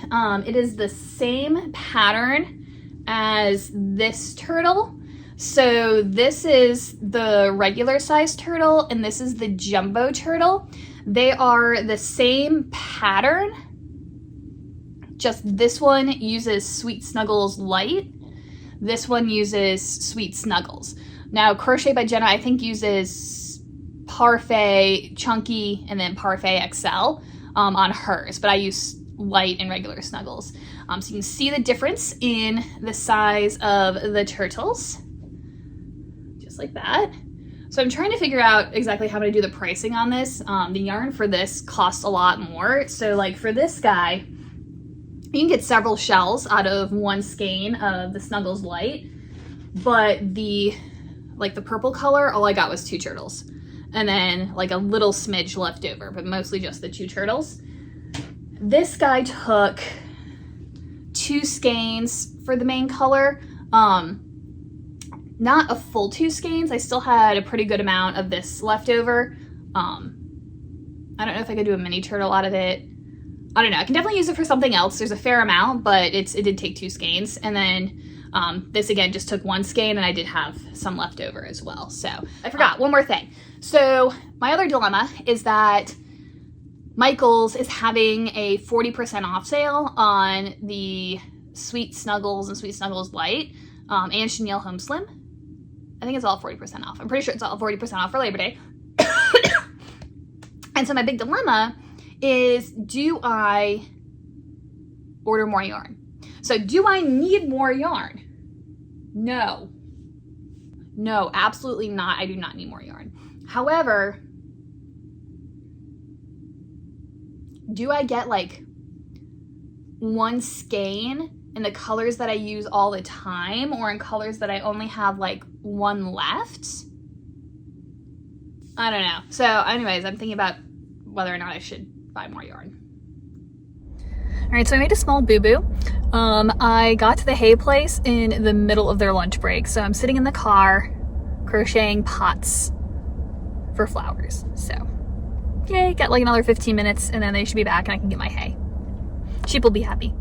Speaker 1: It is the same pattern as this turtle. So this is the regular size turtle and this is the jumbo turtle. They are the same pattern, just this one uses Sweet Snuggles Light. This one uses Sweet Snuggles. Now Crochet by Jenna I think uses Parfait Chunky and then Parfait XL on hers, but I use Light and regular Snuggles. So you can see the difference in the size of the turtles. Like that. So I'm trying to figure out exactly how to do the pricing on this. The yarn for this costs a lot more. So like for this guy, you can get several shells out of one skein of the Snuggles Light, but the purple color, all I got was 2 turtles. And then like a little smidge left over, but mostly just the 2 turtles. This guy took 2 skeins for the main color. Not a full 2 skeins. I still had a pretty good amount of this left over. I don't know if I could do a mini turtle out of it. I don't know. I can definitely use it for something else. There's a fair amount, but it did take 2 skeins. And then this again just took 1 skein and I did have some left over as well. So I forgot one more thing. So my other dilemma is that Michael's is having a 40% off sale on the Sweet Snuggles and Sweet Snuggles Light and Chenille Home Slim. I think it's all 40% off. I'm pretty sure it's all 40% off for Labor Day. And so my big dilemma is, do I order more yarn? So do I need more yarn? No. No, absolutely not. I do not need more yarn. However, do I get like 1 skein in the colors that I use all the time, or in colors that I only have like 1 left? I don't know. So anyways, I'm thinking about whether or not I should buy more yarn. All right, so I made a small boo-boo. I got to the hay place in the middle of their lunch break. So I'm sitting in the car crocheting pots for flowers. So yay, got like another 15 minutes and then they should be back and I can get my hay. Sheep will be happy.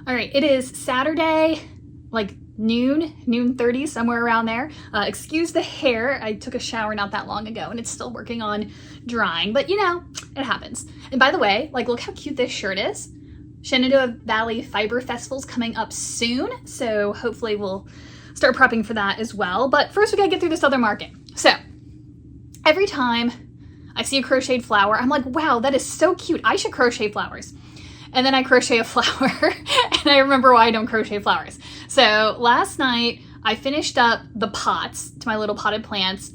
Speaker 1: All right, it is Saturday, like noon 30, somewhere around there. Excuse the hair. I took a shower not that long ago and it's still working on drying, but you know, it happens. And by the way, like, look how cute this shirt is. Shenandoah Valley Fiber Festival's coming up soon, so hopefully we'll start prepping for that as well. But first we gotta get through this other market. So every time I see a crocheted flower, I'm like, wow, that is so cute. I should crochet flowers. And then I crochet a flower and I remember why I don't crochet flowers. So last night I finished up the pots to my little potted plants.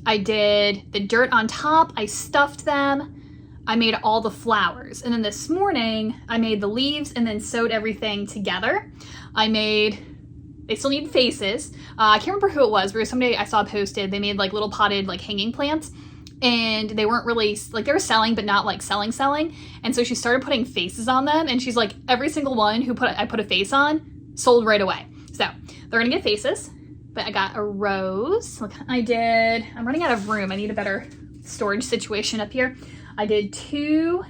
Speaker 1: I did the dirt on top, I stuffed them, I made all the flowers. And then this morning I made the leaves and then sewed everything together. They still need faces. I can't remember who it was, but somebody I saw posted, they made like little potted like hanging plants. And they weren't really, like, they were selling, but not like selling. And so she started putting faces on them. And she's like, every single one I put a face on sold right away. So they're gonna get faces, but I got a rose. Look, I'm running out of room. I need a better storage situation up here. I did 2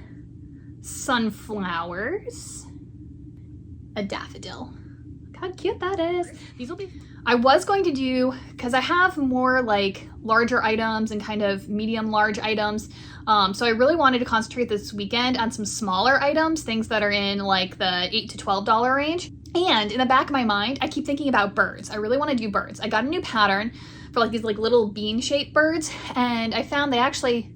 Speaker 1: sunflowers, a daffodil. Look how cute that is. These will be, I was going to do, because I have more like larger items and kind of medium large items. So I really wanted to concentrate this weekend on some smaller items, things that are in like the $8 to $12 range. And in the back of my mind, I keep thinking about birds. I really want to do birds. I got a new pattern for like these like little bean shaped birds. And I found they actually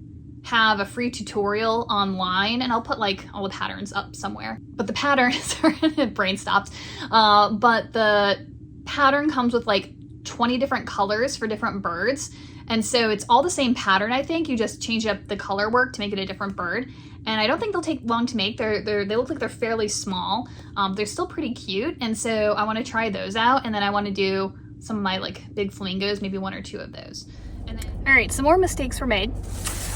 Speaker 1: have a free tutorial online, and I'll put like all the patterns up somewhere. But the pattern, sorry, brain stops. But the pattern comes with like 20 different colors for different birds. And so it's all the same pattern, I think. You just change up the color work to make it a different bird. And I don't think they'll take long to make. They look like they're fairly small. They're still pretty cute. And so I want to try those out. And then I want to do some of my like big flamingos, maybe 1 or 2 of those. And then, all right, some more mistakes were made.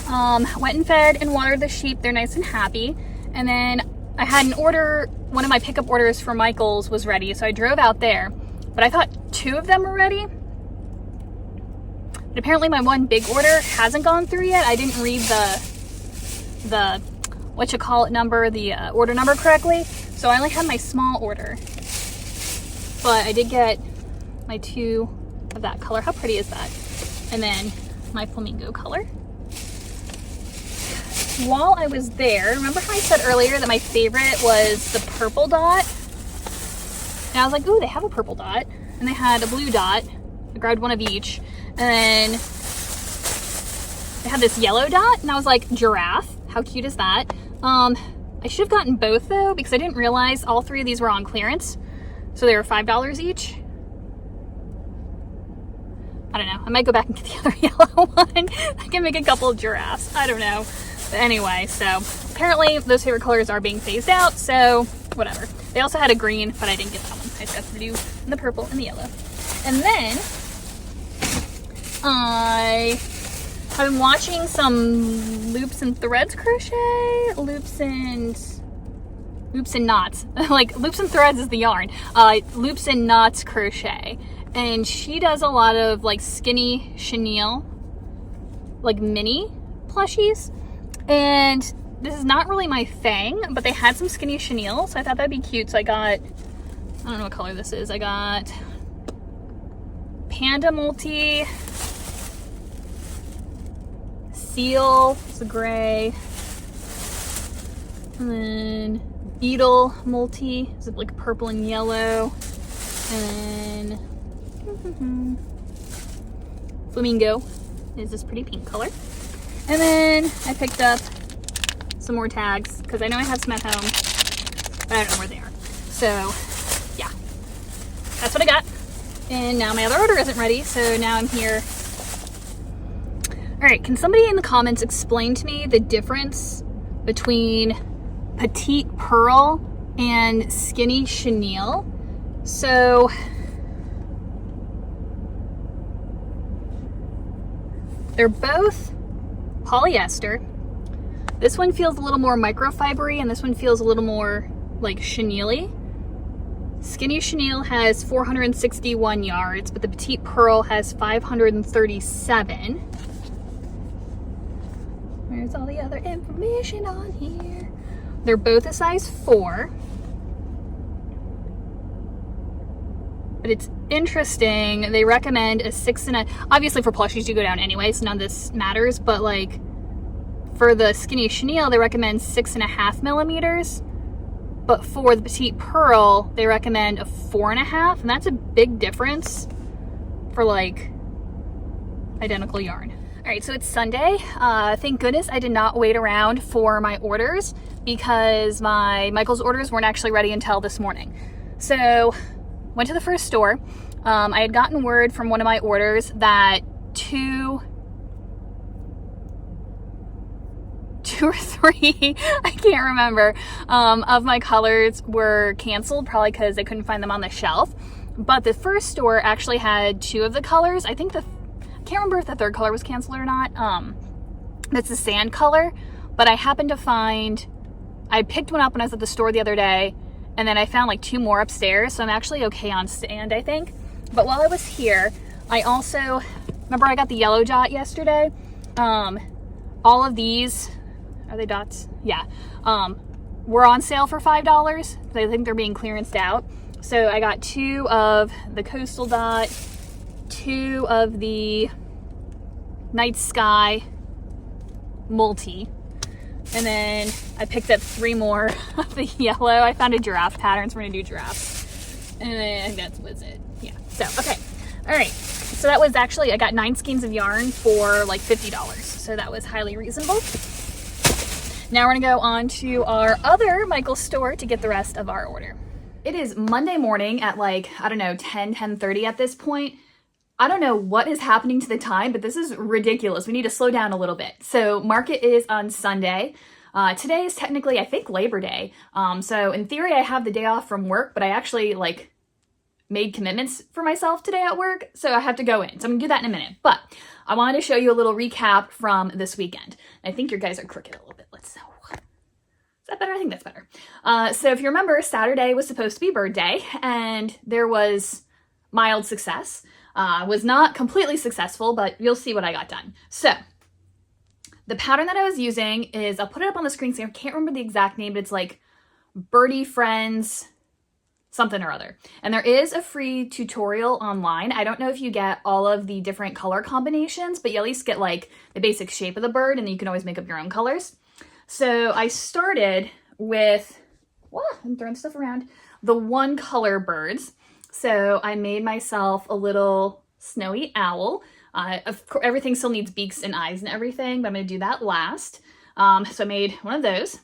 Speaker 1: Went and fed and watered the sheep. They're nice and happy. And then I had an order, one of my pickup orders for Michael's was ready, so I drove out there, but I thought 2 of them were ready. But apparently my one big order hasn't gone through yet. I didn't read the number, the order number correctly, so I only had my small order. But I did get my 2 of that color. How pretty is that? And then my flamingo color. While I was there, remember how I said earlier that my favorite was the purple dot? And I was like, ooh, they have a purple dot. And they had a blue dot. I grabbed one of each. And then they had this yellow dot, and I was like, giraffe. How cute is that? I should have gotten both though, because I didn't realize all 3 of these were on clearance. So they were $5 each. I don't know. I might go back and get the other yellow one. I can make a couple of giraffes. I don't know. But anyway, so apparently those favorite colors are being phased out, so whatever. They also had a green, but I didn't get that one. I just got the blue and the purple and the yellow. And then I have been watching some loops and threads crochet, loops and knots. Like loops and threads is the yarn. Loops and knots crochet. And she does a lot of like skinny chenille, like mini plushies. And this is not really my thing, but they had some skinny chenille, so I thought that'd be cute. So I got, I don't know what color this is. I got Panda Multi, Seal, it's a gray, and then Beetle Multi, is it like purple and yellow, and Flamingo is this pretty pink color. And then I picked up some more tags because I know I have some at home, but I don't know where they are. So yeah, that's what I got. And now my other order isn't ready, so now I'm here. All right, can somebody in the comments explain to me the difference between petite pearl and skinny chenille? So they're both polyester. This one feels a little more microfibery and this one feels a little more like chenille-y. Skinny chenille has 461 yards, but the petite pearl has 537. Where's all the other information on here? They're both a size 4. But it's interesting, they recommend a 6.5, obviously for plushies you go down anyway, so none of this matters, but like for the skinny chenille, they recommend 6.5 millimeters, but for the petite pearl, they recommend a 4.5, and that's a big difference for like identical yarn. All right, so it's Sunday. Thank goodness I did not wait around for my orders because my Michael's orders weren't actually ready until this morning. So went to the first store. I had gotten word from one of my orders that two or three, I can't remember, of my colors were canceled, probably because they couldn't find them on the shelf. But the first store actually had 2 of the colors. I think I can't remember if the 3rd color was canceled or not. That's the sand color, but I happened to find, I picked one up when I was at the store the other day, and then I found like 2 more upstairs, so I'm actually okay on sand, I think. But while I was here, I also, remember I got the yellow dot yesterday? All of these, are they dots? Yeah. Were on sale for $5. I think they're being clearanced out. So I got 2 of the coastal dot, 2 of the night sky multi, and then I picked up 3 more of the yellow. I found a giraffe pattern, so we're gonna do giraffes. And then that was it. Yeah, so, okay. All right, so that was actually, I got 9 skeins of yarn for like $50. So that was highly reasonable. Now we're gonna go on to our other Michael's store to get the rest of our order. It is Monday morning at like, I don't know, 10:30 at this point. I don't know what is happening to the time, but this is ridiculous. We need to slow down a little bit. So market is on Sunday. Today is technically, I think, Labor Day. So in theory, I have the day off from work, but I actually like made commitments for myself today at work, so I have to go in. So I'm gonna do that in a minute. But I wanted to show you a little recap from this weekend. I think your guys are crooked a little bit. Let's see. that better? I think that's better. So if you remember, Saturday was supposed to be bird day, and there was mild success. Was not completely successful, but you'll see what I got done. So the pattern that I was using is, I'll put it up on the screen, so I can't remember the exact name, but it's like Birdie Friends something or other. And there is a free tutorial online. I don't know if you get all of the different color combinations, but you at least get like the basic shape of the bird, and then you can always make up your own colors. So I started with, I'm throwing stuff around, the one color birds. So I made myself a little snowy owl. Of course, everything still needs beaks and eyes and everything, but I'm gonna do that last. So I made one of those.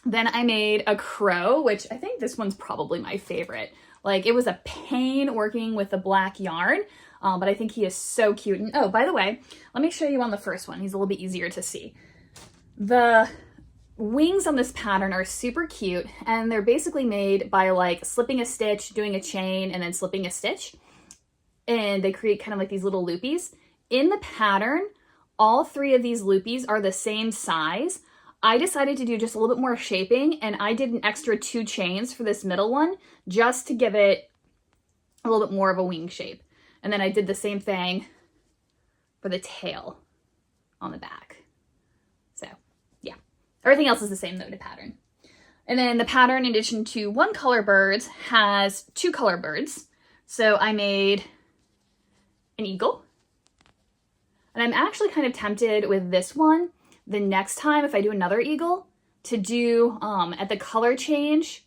Speaker 1: Then I made a crow, which I think this one's probably my favorite. Like, it was a pain working with the black yarn, but I think he is so cute. And oh, by the way, let me show you on the first one. He's a little bit easier to see. The wings on this pattern are super cute, and they're basically made by like slipping a stitch, doing a chain, and then slipping a stitch. And they create kind of like these little loopies. In the pattern, all three of these loopies are the same size. I decided to do just a little bit more shaping, and I did an extra 2 chains for this middle one just to give it a little bit more of a wing shape. And then I did the same thing for the tail on the back. So yeah, everything else is the same though to pattern. And then the pattern, in addition to one color birds, has 2 color birds. So I made an eagle, and I'm actually kind of tempted with this one the next time, if I do another eagle, to do, at the color change,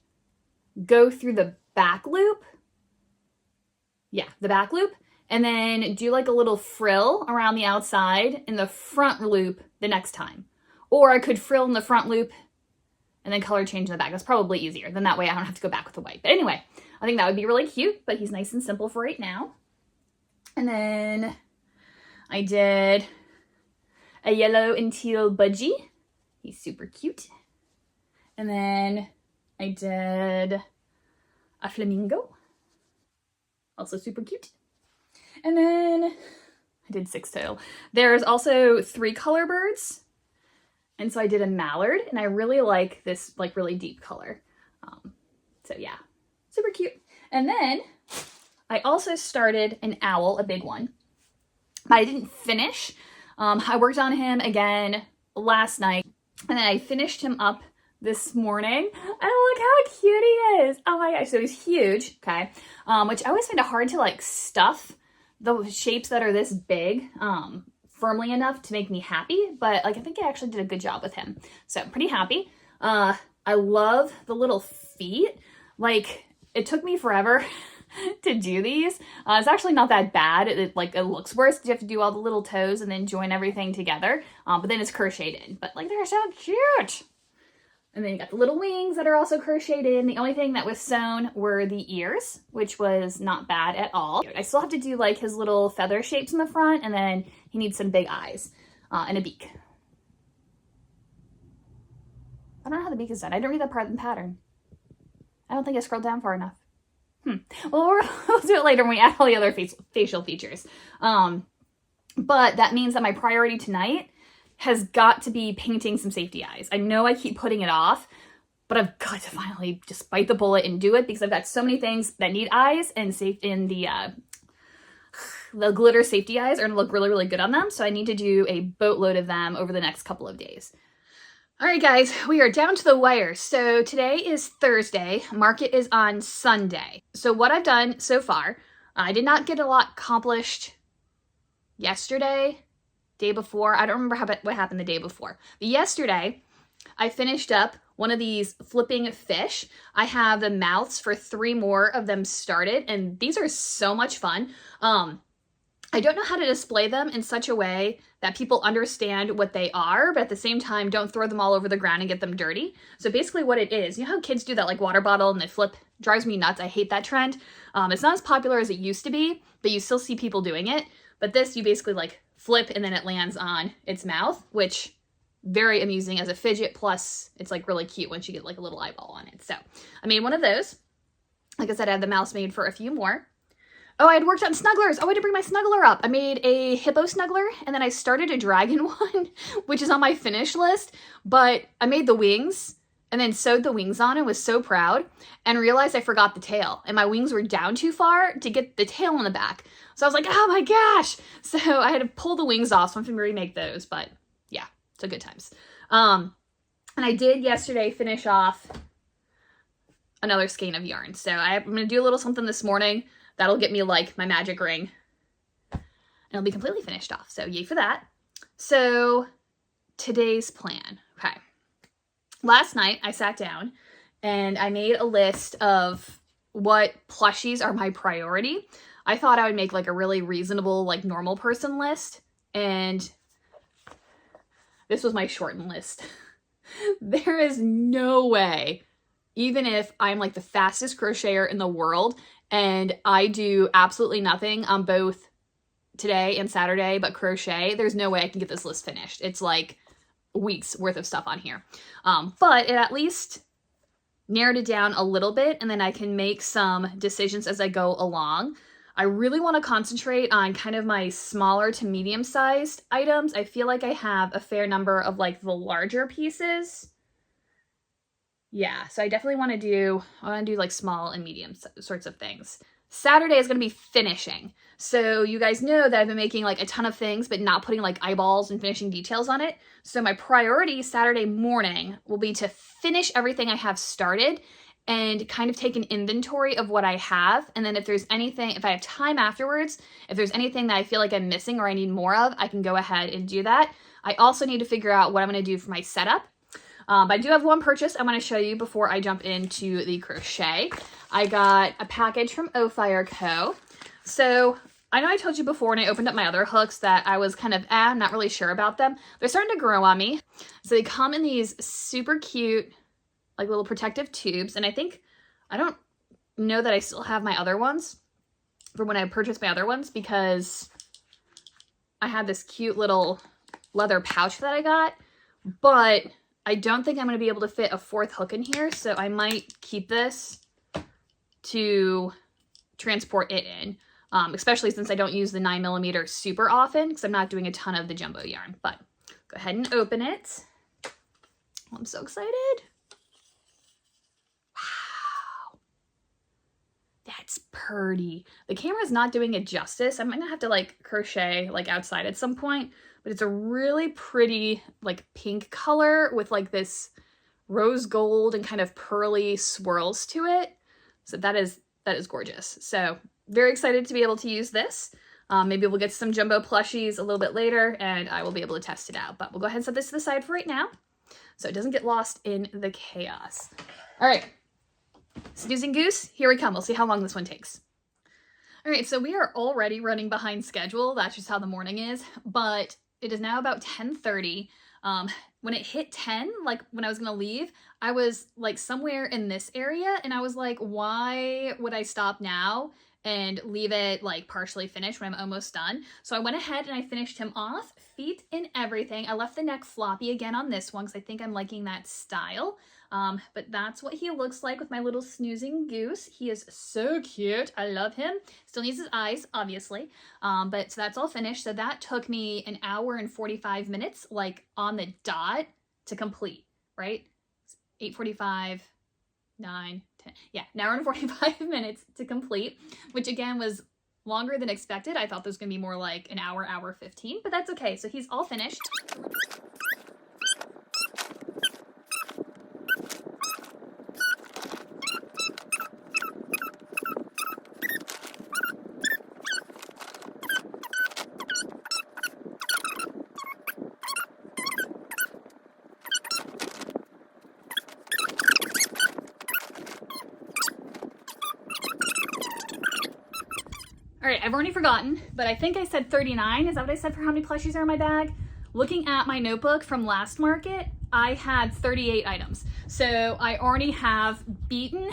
Speaker 1: go through the back loop. Yeah, the back loop. And then do like a little frill around the outside in the front loop the next time. Or I could frill in the front loop and then color change in the back. That's probably easier. Then that way I don't have to go back with the white. But anyway, I think that would be really cute, but he's nice and simple for right now. And then I did a yellow and teal budgie. He's super cute. And then I did a flamingo. Also super cute. And then I did 6 total. There's also 3 color birds. And so I did a mallard, and I really like this like really deep color. So yeah, super cute. And then I also started an owl, a big one, but I didn't finish. I worked on him again last night, and then I finished him up this morning, and look how cute he is. Oh my gosh, so he's huge, okay? Which I always find it hard to like stuff the shapes that are this big firmly enough to make me happy, but like I think I actually did a good job with him. So I'm pretty happy. I love the little feet. Like, it took me forever to do these. It's actually not that bad. It looks worse. You have to do all the little toes and then join everything together. But then it's crocheted in. But like, they're so cute. And then you got the little wings that are also crocheted in. The only thing that was sewn were the ears, which was not bad at all. I still have to do like his little feather shapes in the front, and then he needs some big eyes and a beak. I don't know how the beak is done. I didn't read that part in the pattern. I don't think I scrolled down far enough. Well, we'll do it later when we add all the other facial features. But that means that my priority tonight has got to be painting some safety eyes. I know I keep putting it off, but I've got to finally just bite the bullet and do it, because I've got so many things that need eyes, and the glitter safety eyes are gonna look really, really good on them. So I need to do a boatload of them over the next couple of days. All right, guys, we are down to the wire. So today is Thursday. Market is on Sunday. So what I've done so far, I did not get a lot accomplished yesterday, day before. I don't remember what happened the day before. But yesterday, I finished up one of these flipping fish. I have the mouths for 3 more of them started, and these are so much fun. I don't know how to display them in such a way that people understand what they are, but at the same time, don't throw them all over the ground and get them dirty. So basically what it is, you know how kids do that like water bottle and they flip? Drives me nuts. I hate that trend. It's not as popular as it used to be, but you still see people doing it. But this, you basically like flip and then it lands on its mouth, which very amusing as a fidget. Plus it's like really cute once you get like a little eyeball on it. So I made one of those. Like I said, I had the mouse made for a few more. Oh, I had worked on snugglers. Oh, I didn't bring my snuggler up. I made a hippo snuggler, and then I started a dragon one, which is on my finish list, but I made the wings and then sewed the wings on and was so proud and realized I forgot the tail and my wings were down too far to get the tail on the back. So I was like, oh my gosh. So I had to pull the wings off. So I'm going to remake those, but yeah, so good times. And I did yesterday finish off another skein of yarn. So I'm going to do a little something this morning that'll get me like my magic ring and it'll be completely finished off. So yay for that. So today's plan. Okay. Last night I sat down and I made a list of what plushies are my priority. I thought I would make like a really reasonable, like normal person list. And this was my shortened list. There is no way, even if I'm like the fastest crocheter in the world and I do absolutely nothing on both today and Saturday but crochet, there's no way I can get this list finished. It's like weeks worth of stuff on here. But it at least narrowed it down a little bit and then I can make some decisions as I go along. I really want to concentrate on kind of my smaller to medium sized items. I feel like I have a fair number of like the larger pieces. Yeah, so I definitely want to do like small and medium sorts of things. Saturday is going to be finishing. So you guys know that I've been making like a ton of things, but not putting like eyeballs and finishing details on it. So my priority Saturday morning will be to finish everything I have started and kind of take an inventory of what I have. And then if there's anything, if I have time afterwards, if there's anything that I feel like I'm missing or I need more of, I can go ahead and do that. I also need to figure out what I'm going to do for my setup. But I do have one purchase I want to show you before I jump into the crochet. I got a package from O-Fire Co. So I know I told you before when I opened up my other hooks that I was kind of, I'm not really sure about them. They're starting to grow on me. So they come in these super cute, like little protective tubes. And I don't know that I still have my other ones from when I purchased my other ones because I had this cute little leather pouch that I got, but I don't think I'm going to be able to fit a fourth hook in here. So I might keep this to transport it in, especially since I don't use the 9mm super often because I'm not doing a ton of the jumbo yarn. But go ahead and open it. Oh, I'm so excited. Wow. That's pretty. The camera's not doing it justice. I'm going to have to like crochet like outside at some point, but it's a really pretty like pink color with like this rose gold and kind of pearly swirls to it. So that is gorgeous. So very excited to be able to use this. Maybe we'll get some jumbo plushies a little bit later and I will be able to test it out, but we'll go ahead and set this to the side for right now so it doesn't get lost in the chaos. All right, snooze and goose, here we come. We'll see how long this one takes. All right, so we are already running behind schedule. That's just how the morning is, but it is now about 10:30. When it hit 10, like when I was gonna leave, I was like somewhere in this area and I was like, why would I stop now and leave it like partially finished when I'm almost done? So I went ahead and I finished him off, feet and everything. I left the neck floppy again on this one because I think I'm liking that style. But that's what he looks like with my little snoozing goose. He is so cute. I love him. Still needs his eyes, obviously. But so that's all finished. So that took me an hour and 45 minutes, like on the dot to complete, right? 8:45, 9, 10. Yeah, an hour and 45 minutes to complete, which again was longer than expected. I thought this was gonna be more like an hour, hour 15, but that's okay. So he's all finished. All right, I've already forgotten, but I think I said 39. Is that what I said for how many plushies are in my bag? Looking at my notebook from last market, I had 38 items. So I already have beaten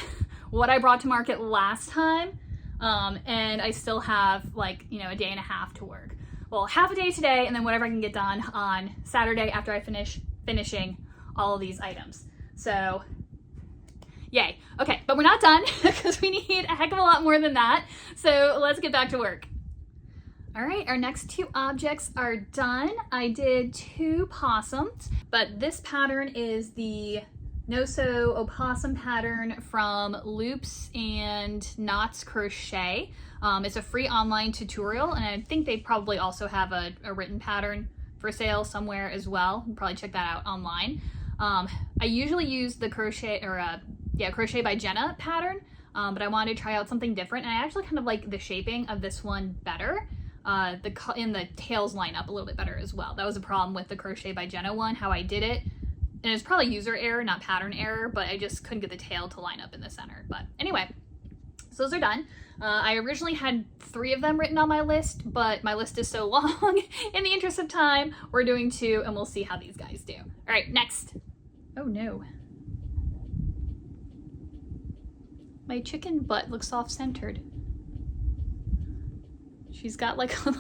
Speaker 1: what I brought to market last time. And I still have like, a day and a half to work. Well, half a day today, and then whatever I can get done on Saturday after I finish finishing all of these items. So yay. Okay, but we're not done because we need a heck of a lot more than that. So let's get back to work. All right, our next two objects are done. I did 2 possums, but this pattern is the no-sew opossum pattern from Loops and Knots Crochet. It's a free online tutorial, and I think they probably also have a written pattern for sale somewhere as well. You can probably check that out online. I usually use the Crochet by Jenna pattern, but I wanted to try out something different, and I actually kind of like the shaping of this one better. The tails line up a little bit better as well. That was a problem with the Crochet by Jenna one, how I did it. And it's probably user error, not pattern error, but I just couldn't get the tail to line up in the center. But anyway, so those are done. I originally had 3 of them written on my list, but my list is so long, in the interest of time, we're doing 2, and we'll see how these guys do. All right, next. Oh no. My chicken butt looks off-centered. She's got like a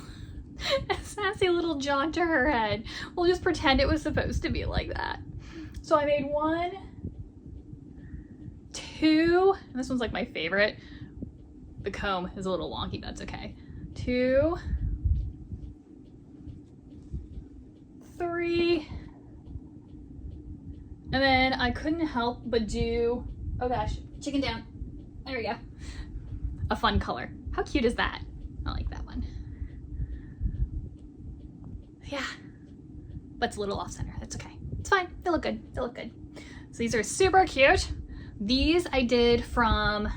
Speaker 1: sassy little jaunt to her head. We'll just pretend it was supposed to be like that. So I made 1, 2, and this one's like my favorite. The comb is a little wonky, but that's okay. 2, 3, and then I couldn't help but do, oh gosh, chicken down. There we go. A fun color. How cute is that? I like that one. Yeah, but it's a little off center. That's okay. It's fine. They look good. They look good. So these are super cute. These I did from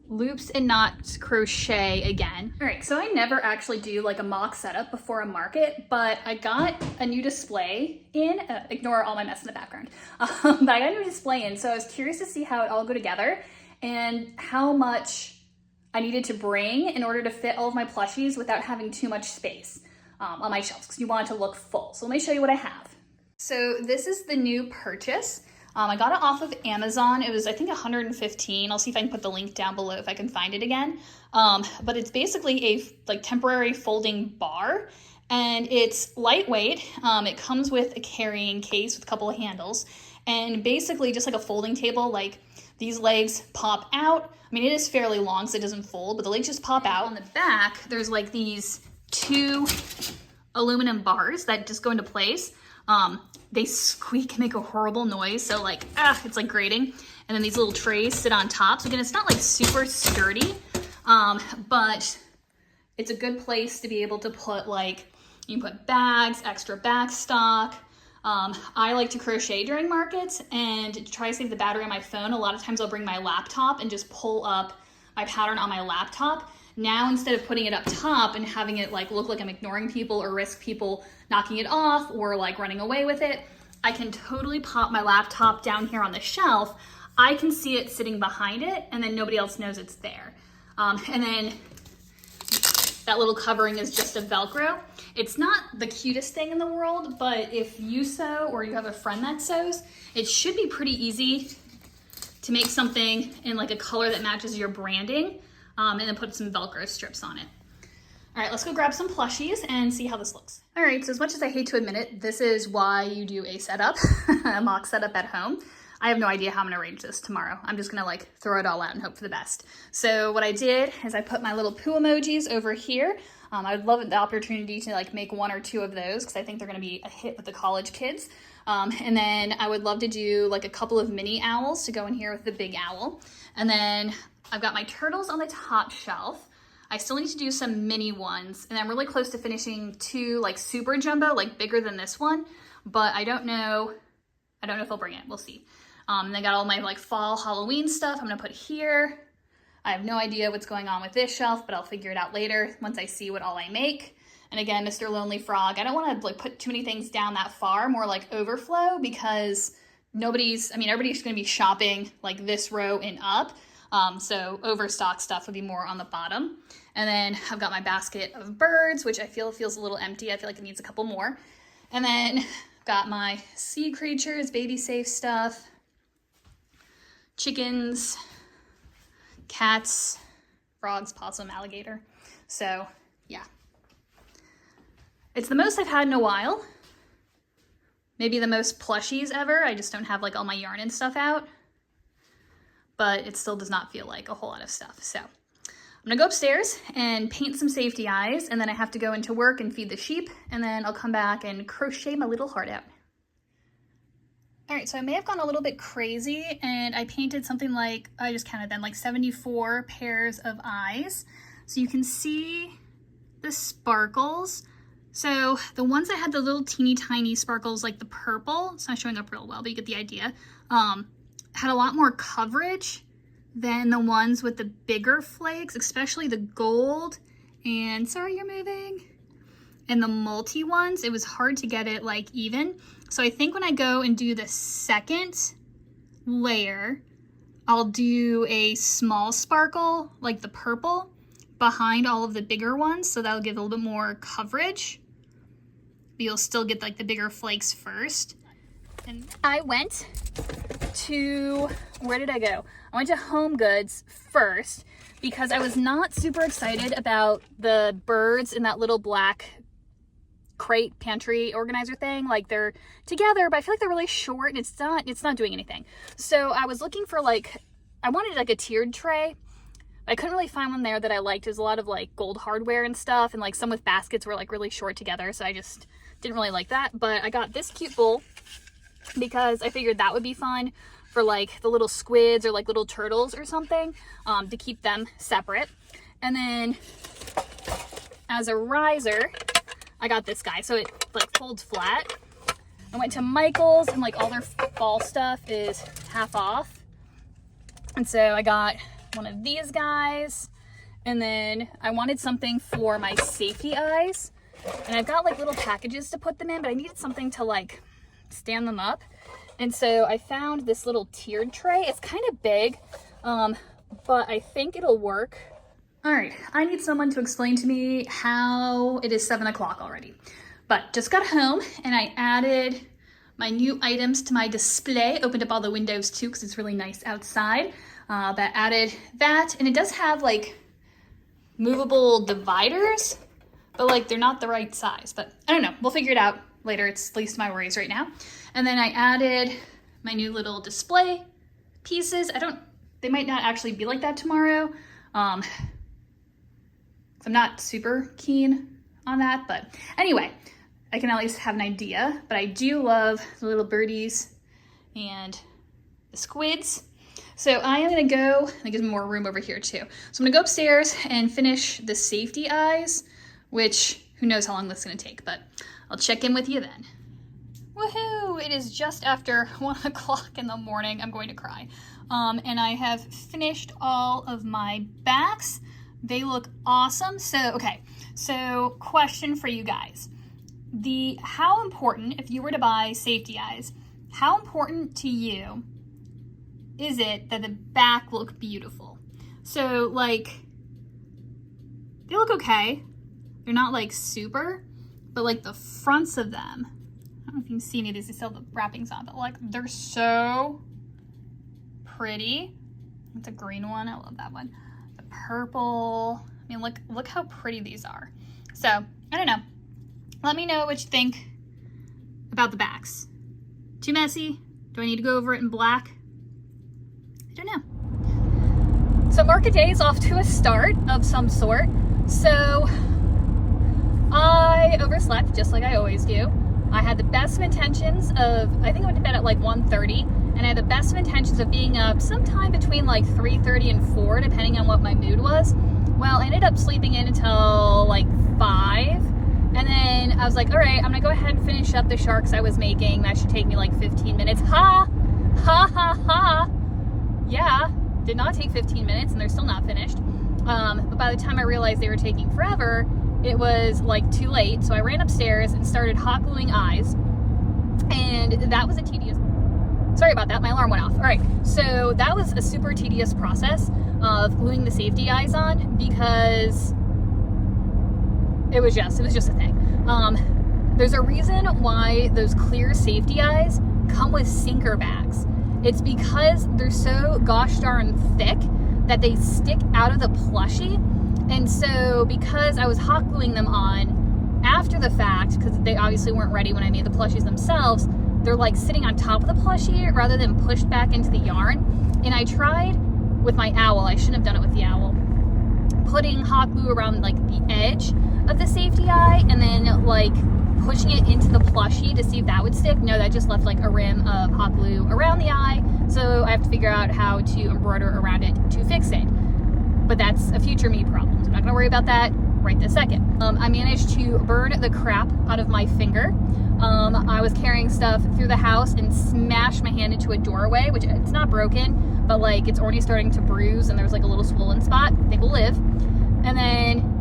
Speaker 1: Loops and Knots Crochet again. All right, so I never actually do like a mock setup before a market, but I got a new display in, ignore all my mess in the background, but I got a new display in, so I was curious to see how it all go together and how much I needed to bring in order to fit all of my plushies without having too much space on my shelves, because you want it to look full. So let me show you what I have. So this is the new purchase. I got it off of Amazon. It was, I think, $115. I'll see if I can put the link down below if I can find it again. But it's basically a temporary folding bar, and it's lightweight. It comes with a carrying case with a couple of handles, and basically just like a folding table, like these legs pop out. I mean, it is fairly long, so it doesn't fold, but the legs just pop out. On the back, there's like these 2 aluminum bars that just go into place. They squeak and make a horrible noise, so like, it's like grating. And then these little trays sit on top. So again, it's not like super sturdy, but it's a good place to be able to put, like, you can put bags, extra back stock. I like to crochet during markets, and to try to save the battery on my phone, a lot of times I'll bring my laptop and just pull up my pattern on my laptop. Now, instead of putting it up top and having it like look like I'm ignoring people or risk people knocking it off or like running away with it, I can totally pop my laptop down here on the shelf. I can see it sitting behind it, and then nobody else knows it's there. And then that little covering is just a Velcro. It's not the cutest thing in the world, but if you sew or you have a friend that sews, it should be pretty easy to make something in like a color that matches your branding. And then put some Velcro strips on it. All right, let's go grab some plushies and see how this looks. All right, so as much as I hate to admit it, this is why you do a setup, a mock setup at home. I have no idea how I'm gonna arrange this tomorrow. I'm just gonna like throw it all out and hope for the best. So what I did is I put my little poo emojis over here. I would love the opportunity to like make 1 or 2 of those, because I think they're gonna be a hit with the college kids. And then I would love to do like a couple of mini owls to go in here with the big owl. And then I've got my turtles on the top shelf. I still need to do some mini ones, and I'm really close to finishing 2 like super jumbo, like bigger than this one, but I don't know if I'll bring it. We'll see. And I got all my like fall Halloween stuff I'm gonna put here. I have no idea what's going on with this shelf, but I'll figure it out later once I see what all I make. And again, Mr. Lonely Frog, I don't want to like put too many things down that far, more like overflow, because everybody's gonna be shopping like this row and up. So overstock stuff would be more on the bottom. And then I've got my basket of birds, which I feel feels a little empty. I feel like it needs a couple more. And then I've got my sea creatures, baby safe stuff, chickens, cats, frogs, possum, alligator. So yeah, it's the most I've had in a while. Maybe the most plushies ever. I just don't have like all my yarn and stuff out. But it still does not feel like a whole lot of stuff. So I'm gonna go upstairs and paint some safety eyes, and then I have to go into work and feed the sheep, and then I'll come back and crochet my little heart out. All right, so I may have gone a little bit crazy and I painted something like, I just counted them, like 74 pairs of eyes. So you can see the sparkles. So the ones that had the little teeny tiny sparkles, like the purple, it's not showing up real well, but you get the idea, had a lot more coverage than the ones with the bigger flakes, especially the gold and, sorry, you're moving, and the multi ones. It was hard to get it like even. So I think when I go and do the second layer, I'll do a small sparkle, like the purple, behind all of the bigger ones. So that'll give a little bit more coverage. But you'll still get like the bigger flakes first. And I went to, where did I go? I went to Home Goods first because I was not super excited about the birds in that little black crate pantry organizer thing. Like, they're together, but I feel like they're really short and it's not doing anything. So I was looking for like, I wanted like a tiered tray. I couldn't really find one there that I liked. There's a lot of like gold hardware and stuff, and like some with baskets were like really short together, so I just didn't really like that. But I got this cute bowl because I figured that would be fun for like the little squids or like little turtles or something, to keep them separate. And then as a riser, I got this guy, so it like folds flat. I went to Michael's and like all their fall stuff is half off. And so I got one of these guys, and then I wanted something for my safety eyes. And I've got like little packages to put them in, but I needed something to like stand them up. And so I found this little tiered tray. It's kind of big, but I think it'll work. All right, I need someone to explain to me how it is 7 o'clock already. But just got home and I added my new items to my display, opened up all the windows too because it's really nice outside. That added that, and it does have like movable dividers, but like they're not the right size, but I don't know, we'll figure it out later. It's least my worries right now. And then I added my new little display pieces. They might not actually be like that tomorrow. I'm not super keen on that, but anyway, I can at least have an idea. But I do love the little birdies and the squids. So I am gonna go, and it gives me more room over here too. So I'm gonna go upstairs and finish the safety eyes, which who knows how long this is gonna take, but I'll check in with you then. Woohoo! It is just after 1 o'clock in the morning. I'm going to cry. And I have finished all of my backs. They look awesome. So question for you guys. How important, if you were to buy safety eyes, how important to you is it that the back look beautiful? So like, they look okay. They're not like super, but like the fronts of them, I don't know if you can see any of these, they still have the wrappings on, but like they're so pretty. It's a green one, I love that one. The purple, I mean, look how pretty these are. So, I don't know. Let me know what you think about the backs. Too messy? Do I need to go over it in black? I don't know. So market day is off to a start of some sort. So I overslept just like I always do. I had the best of intentions of, I think I went to bed at like 1:30, and I had the best of intentions of being up sometime between like 3:30 and 4, depending on what my mood was. Well, I ended up sleeping in until like 5. And then I was like, all right, I'm gonna go ahead and finish up the sharks I was making. That should take me like 15 minutes. Ha! Ha ha ha! Yeah, did not take 15 minutes and they're still not finished. But by the time I realized they were taking forever, it was like too late. So I ran upstairs and started hot gluing eyes. And that was a tedious, sorry about that, my alarm went off. All right, so that was a super tedious process of gluing the safety eyes on because it was just a thing. There's a reason why those clear safety eyes come with sinker bags. It's because they're so gosh darn thick that they stick out of the plushie. And so because I was hot gluing them on after the fact, because they obviously weren't ready when I made the plushies themselves, they're like sitting on top of the plushie rather than pushed back into the yarn. And I tried with my owl, I shouldn't have done it with the owl, putting hot glue around like the edge of the safety eye and then like pushing it into the plushie to see if that would stick. No, that just left like a rim of hot glue around the eye. So I have to figure out how to embroider around it to fix it. But that's a future me problem. So I'm not gonna worry about that right this second. I managed to burn the crap out of my finger. I was carrying stuff through the house and smashed my hand into a doorway, which it's not broken, but like it's already starting to bruise and there's like a little swollen spot. I think will live. And then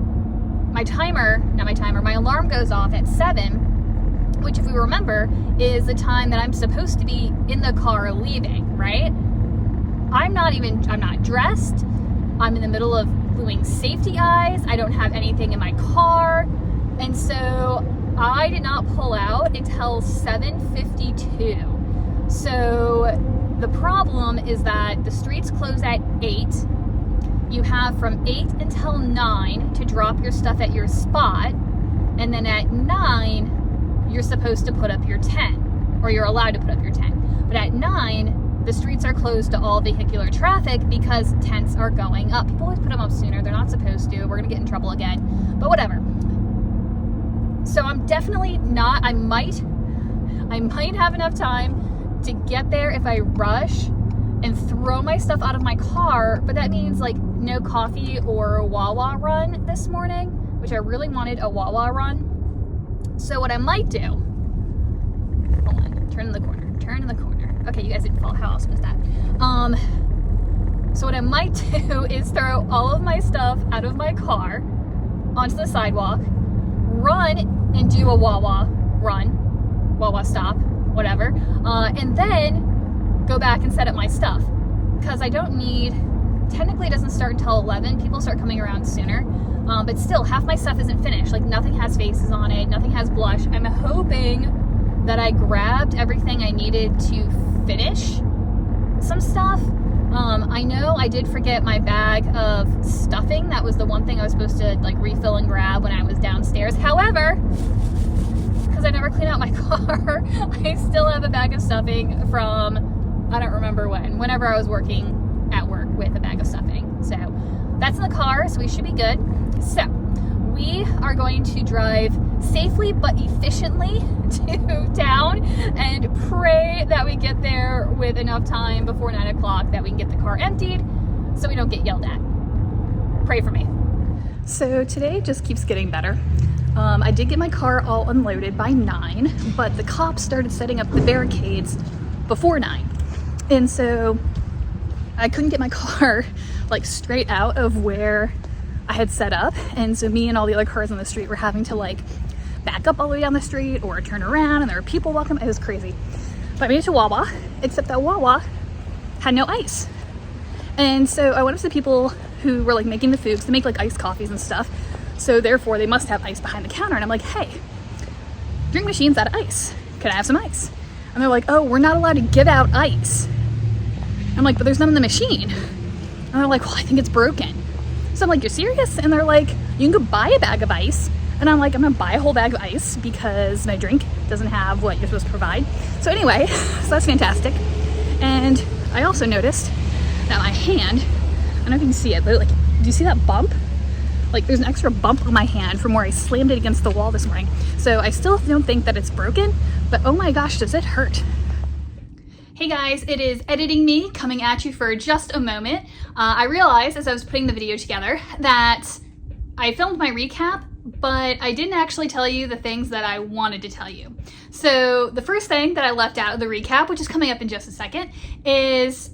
Speaker 1: my alarm goes off at 7, which if we remember is the time that I'm supposed to be in the car leaving, right? I'm not dressed. I'm in the middle of gluing safety eyes. I don't have anything in my car. And so I did not pull out until 7:52. So the problem is that the streets close at 8. You have from 8 until 9 to drop your stuff at your spot. And then at 9, you're supposed to put up your tent, or you're allowed to put up your tent. But at 9, the streets are closed to all vehicular traffic because tents are going up. People always put them up sooner. They're not supposed to. We're gonna get in trouble again, but whatever. So I'm definitely not, I might have enough time to get there if I rush and throw my stuff out of my car, but that means like no coffee or a Wawa run this morning, which I really wanted a Wawa run. So what I might do, hold on, turn in the corner. Okay, you guys didn't follow, how else was that? So what I might do is throw all of my stuff out of my car onto the sidewalk, run and do a Wawa run, Wawa stop, whatever, and then go back and set up my stuff. Because I don't need, technically it doesn't start until 11, people start coming around sooner, but still half my stuff isn't finished, like nothing has faces on it, nothing has blush. I'm hoping that I grabbed everything I needed to finish some stuff. I know I did forget my bag of stuffing. That was the one thing I was supposed to like refill and grab when I was downstairs. However, because I never clean out my car, I still have a bag of stuffing from, I don't remember whenever I was working at work with a bag of stuffing. So that's in the car, so we should be good. So we are going to drive safely but efficiently to town and pray that we get there with enough time before 9 o'clock that we can get the car emptied so we don't get yelled at. Pray for me. So today just keeps getting better. I did get my car all unloaded by 9, but the cops started setting up the barricades before 9. And so I couldn't get my car like straight out of where I had set up. And so me and all the other cars on the street were having to like back up all the way down the street or turn around, and there were people walking. It was crazy. But I made it to Wawa, except that Wawa had no ice. And so I went up to the people who were like making the food, because they make like iced coffees and stuff. So therefore they must have ice behind the counter. And I'm like, hey, drink machine's out of ice. Can I have some ice? And they're like, oh, we're not allowed to give out ice. I'm like, but there's none in the machine. And they're like, well, I think it's broken. So I'm like, you're serious? And they're like, you can go buy a bag of ice. And I'm like, I'm gonna buy a whole bag of ice because my drink doesn't have what you're supposed to provide. So anyway, so that's fantastic. And I also noticed that my hand, I don't know if you can see it, but like, do you see that bump? Like there's an extra bump on my hand from where I slammed it against the wall this morning. So I still don't think that it's broken, but oh my gosh, does it hurt. Hey guys, it is editing me coming at you for just a moment. I realized as I was putting the video together that I filmed my recap, but I didn't actually tell you the things that I wanted to tell you. So the first thing that I left out of the recap, which is coming up in just a second, is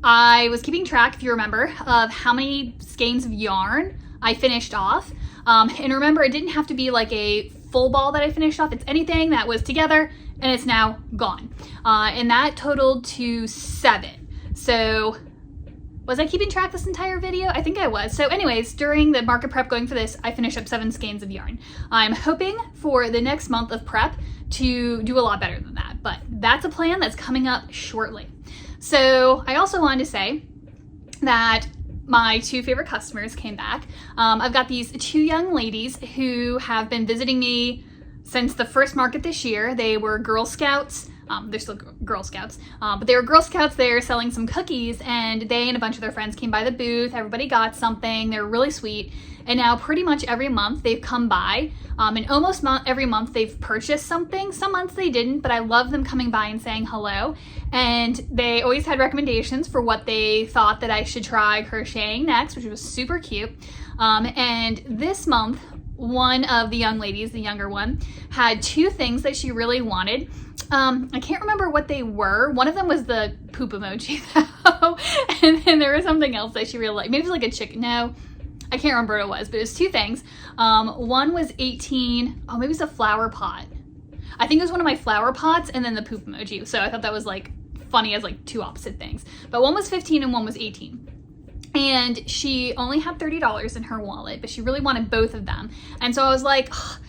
Speaker 1: I was keeping track, if you remember, of how many skeins of yarn I finished off. And remember, it didn't have to be like a full ball that I finished off. It's anything that was together and it's now gone. And that totaled to 7. So was I keeping track this entire video? I think I was. So anyways, during the market prep going for this, I finished up 7 skeins of yarn. I'm hoping for the next month of prep to do a lot better than that, but that's a plan that's coming up shortly. So I also wanted to say that my 2 favorite customers came back. I've got these 2 young ladies who have been visiting me since the first market this year. They were Girl Scouts. They're still Girl Scouts, but they were Girl Scouts there selling some cookies, and they and a bunch of their friends came by the booth. Everybody got something. They're really sweet. And now pretty much every month they've come by, and almost every month they've purchased something. Some months they didn't, but I love them coming by and saying hello. And they always had recommendations for what they thought that I should try crocheting next, which was super cute. And this month, one of the young ladies, the younger one, had two things that she really wanted. I can't remember what they were. One of them was the poop emoji though. And then there was something else that she really liked. Maybe it was like a chicken. No, I can't remember what it was, but it was two things. One was 18. Oh, maybe it was a flower pot. I think it was one of my flower pots, and then the poop emoji. So I thought that was like funny as like two opposite things. But one was 15 and one was 18. And she only had $30 in her wallet, but she really wanted both of them. And so I was like, oh,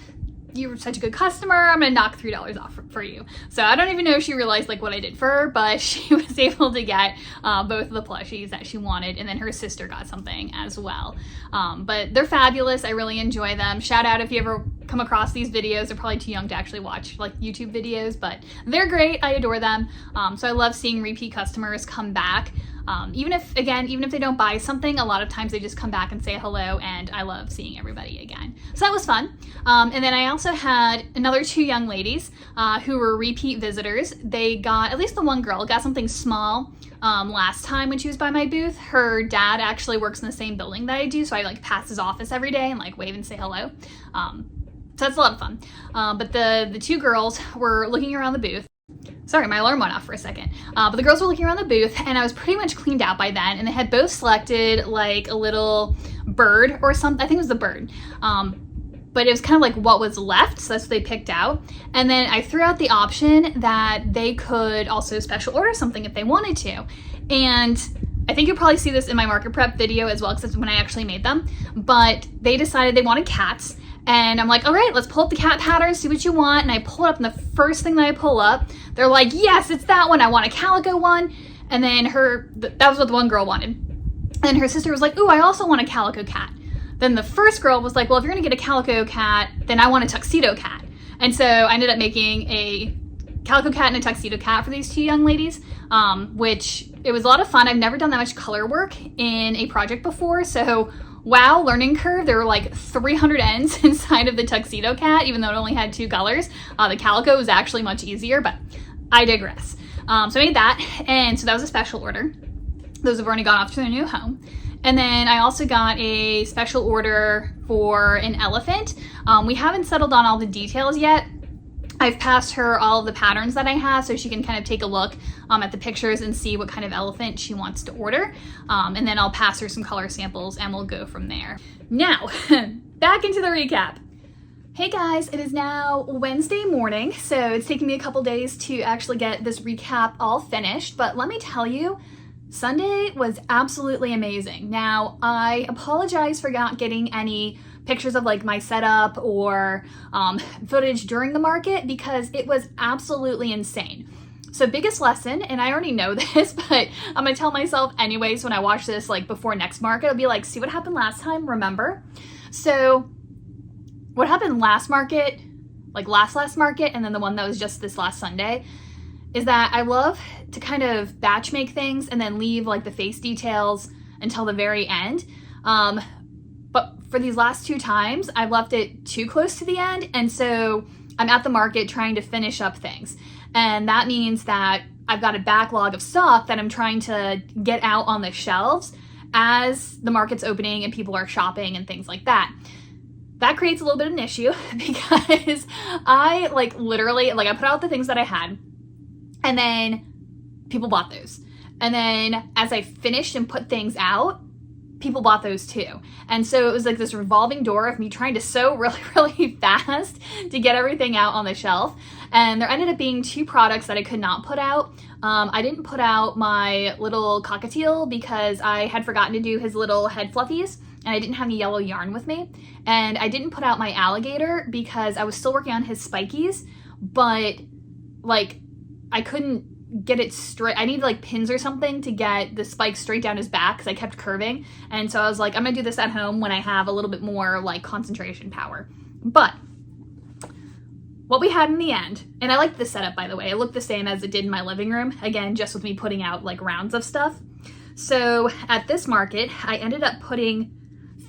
Speaker 1: you were such a good customer, I'm gonna knock $3 off for you. So I don't even know if she realized like what I did for her, but she was able to get both of the plushies that she wanted, and then her sister got something as well. But they're fabulous, I really enjoy them. Shout out if you ever come across these videos. They're probably too young to actually watch like YouTube videos, but they're great, I adore them. So I love seeing repeat customers come back. Even if they don't buy something, a lot of times they just come back and say hello, and I love seeing everybody again. So that was fun. And then I also had another two young ladies who were repeat visitors. They got, at least the one girl, got something small last time when she was by my booth. Her dad actually works in the same building that I do, so I like pass his office every day and like wave and say hello. So that's a lot of fun. But the two girls were looking around the booth. Sorry, my alarm went off for a second. But the girls were looking around the booth, and I was pretty much cleaned out by then, and they had both selected like a little bird or something. I think it was the bird. But it was kind of like what was left, so that's what they picked out. And then I threw out the option that they could also special order something if they wanted to. And I think you'll probably see this in my market prep video as well, because that's when I actually made them. But they decided they wanted cats. And I'm like, all right, let's pull up the cat pattern, see what you want. And I pull it up, and the first thing that I pull up, they're like, yes, it's that one. I want a calico one. And then that was what the one girl wanted. And her sister was like, ooh, I also want a calico cat. Then the first girl was like, well, if you're gonna get a calico cat, then I want a tuxedo cat. And so I ended up making a calico cat and a tuxedo cat for these two young ladies, which it was a lot of fun. I've never done that much color work in a project before. So wow, learning curve. There were like 300 ends inside of the tuxedo cat, even though it only had two colors. The calico was actually much easier, but I digress. So I made that, and so that was a special order. Those have already gone off to their new home. And then I also got a special order for an elephant. We haven't settled on all the details yet. I've passed her all of the patterns that I have, so she can kind of take a look at the pictures and see what kind of elephant she wants to order. And then I'll pass her some color samples, and we'll go from there. Now, back into the recap. Hey guys, it is now Wednesday morning, so it's taken me a couple days to actually get this recap all finished, but let me tell you, Sunday was absolutely amazing. Now, I apologize for not getting any pictures of like my setup or footage during the market, because it was absolutely insane. So biggest lesson, and I already know this, but I'm gonna tell myself anyways when I watch this like before next market, I'll be like, see what happened last time, remember? So what happened last market, like last market, and then the one that was just this last Sunday, is that I love to kind of batch make things and then leave like the face details until the very end. But for these last two times, I've left it too close to the end, and so I'm at the market trying to finish up things. And that means that I've got a backlog of stock that I'm trying to get out on the shelves as the market's opening and people are shopping and things like that. That creates a little bit of an issue because I literally I put out the things that I had, and then people bought those. And then as I finished and put things out, people bought those too. And so it was like this revolving door of me trying to sew really, really fast to get everything out on the shelf. And there ended up being two products that I could not put out. I didn't put out my little cockatiel because I had forgotten to do his little head fluffies, and I didn't have any yellow yarn with me. And I didn't put out my alligator because I was still working on his spikies, but I couldn't get it straight. I needed pins or something to get the spikes straight down his back because I kept curving. And so I was like, I'm gonna do this at home when I have a little bit more concentration power. But what we had in the end, and I liked this setup, by the way, it looked the same as it did in my living room, again, just with me putting out rounds of stuff. So at this market, I ended up putting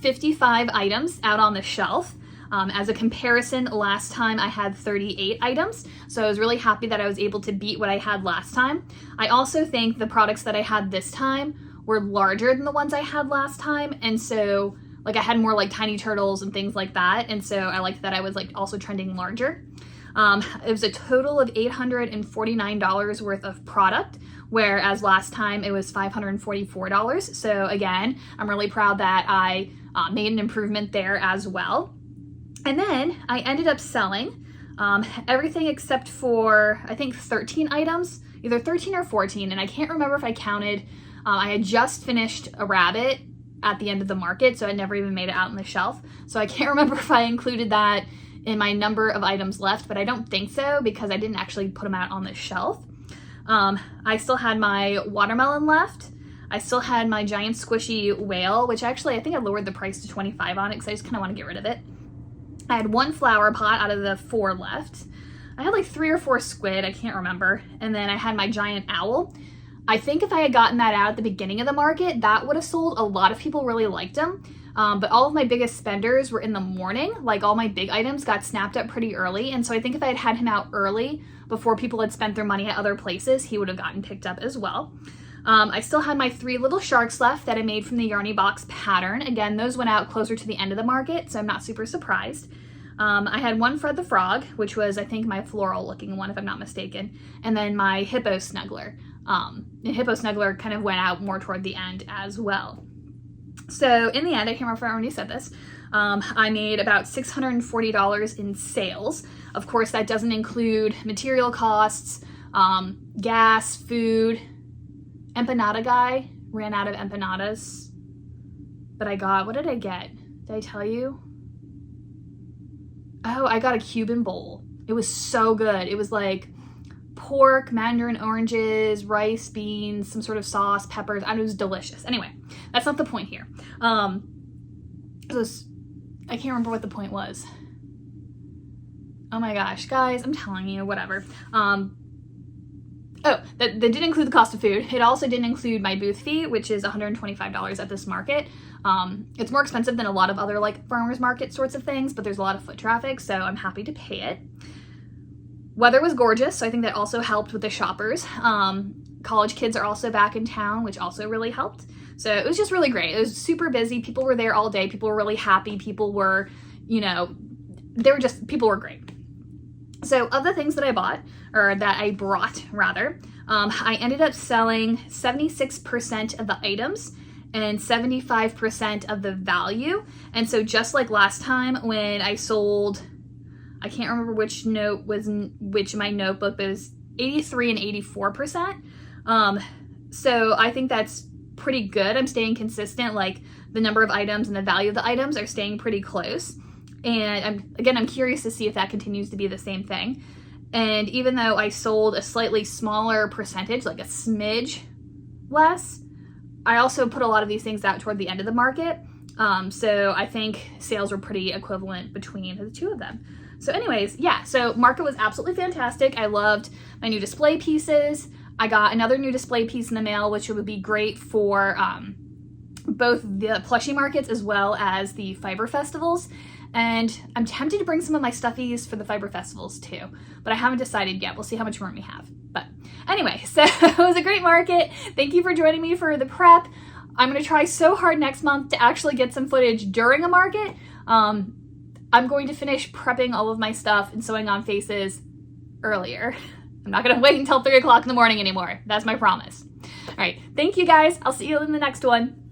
Speaker 1: 55 items out on the shelf. As a comparison, last time I had 38 items, so I was really happy that I was able to beat what I had last time. I also think the products that I had this time were larger than the ones I had last time, and so like I had more like tiny turtles and things like that, and so I liked that I was like also trending larger. It was a total of $849 worth of product, whereas last time it was $544. So again, I'm really proud that I made an improvement there as well. And then I ended up selling everything except for, I think, 13 items, either 13 or 14, and I can't remember if I counted. I had just finished a rabbit at the end of the market, so I never even made it out on the shelf. So I can't remember if I included that in my number of items left, but I don't think so because I didn't actually put them out on the shelf. I still had my watermelon left. I still had my giant squishy whale, which actually I think I lowered the price to 25 on it because I just kind of want to get rid of it. I had one flower pot out of the 4 left. I had like 3 or 4 squid, I can't remember. And then I had my giant owl. I think if I had gotten that out at the beginning of the market, that would have sold. A lot of people really liked them. But all of my biggest spenders were in the morning. Like all my big items got snapped up pretty early. And so I think if I had had him out early before people had spent their money at other places, he would have gotten picked up as well. I still had my 3 little sharks left that I made from the Yarny Box pattern. Again, those went out closer to the end of the market, so I'm not super surprised. I had one Fred the Frog, which was, I think, my floral looking one, if I'm not mistaken. And then my Hippo Snuggler. The Hippo Snuggler kind of went out more toward the end as well. So in the end, I can't remember if I already said this, I made about $640 in sales. Of course, that doesn't include material costs, gas, food. Empanada guy ran out of empanadas, but I got, what did I get? Did I tell you? Oh, I got a Cuban bowl. It was so good. It was like pork, mandarin oranges, rice, beans, some sort of sauce, peppers, and it was delicious. Anyway, that's not the point here. I can't remember what the point was. Oh my gosh, guys, I'm telling you, whatever. Oh, that did include the cost of food. It also didn't include my booth fee, which is $125 at this market. It's more expensive than a lot of other like farmers market sorts of things, but there's a lot of foot traffic, so I'm happy to pay it. Weather was gorgeous, so I think that also helped with the shoppers. College kids are also back in town, which also really helped. So it was just really great. It was super busy. People were there all day. People were really happy. People were, people were great. So of the things that I bought, or that I brought rather, I ended up selling 76% of the items and 75% of the value. And so just like last time when I sold, I can't remember which note was which in my notebook, but it was 83 and 84%. So I think that's pretty good. I'm staying consistent, like the number of items and the value of the items are staying pretty close. And I'm curious to see if that continues to be the same thing. And even though I sold a slightly smaller percentage, like a smidge less, I also put a lot of these things out toward the end of the market. So I think sales were pretty equivalent between the two of them. So anyways, yeah, so market was absolutely fantastic. I loved my new display pieces. I got another new display piece in the mail, which would be great for both the plushie markets as well as the fiber festivals. And I'm tempted to bring some of my stuffies for the fiber festivals too, but I haven't decided yet. We'll see how much room we have. But anyway, so it was a great market. Thank you for joining me for the prep. I'm going to try so hard next month to actually get some footage during a market. I'm going to finish prepping all of my stuff and sewing on faces earlier. I'm not going to wait until 3 o'clock in the morning anymore. That's my promise. All right. Thank you guys. I'll see you in the next one.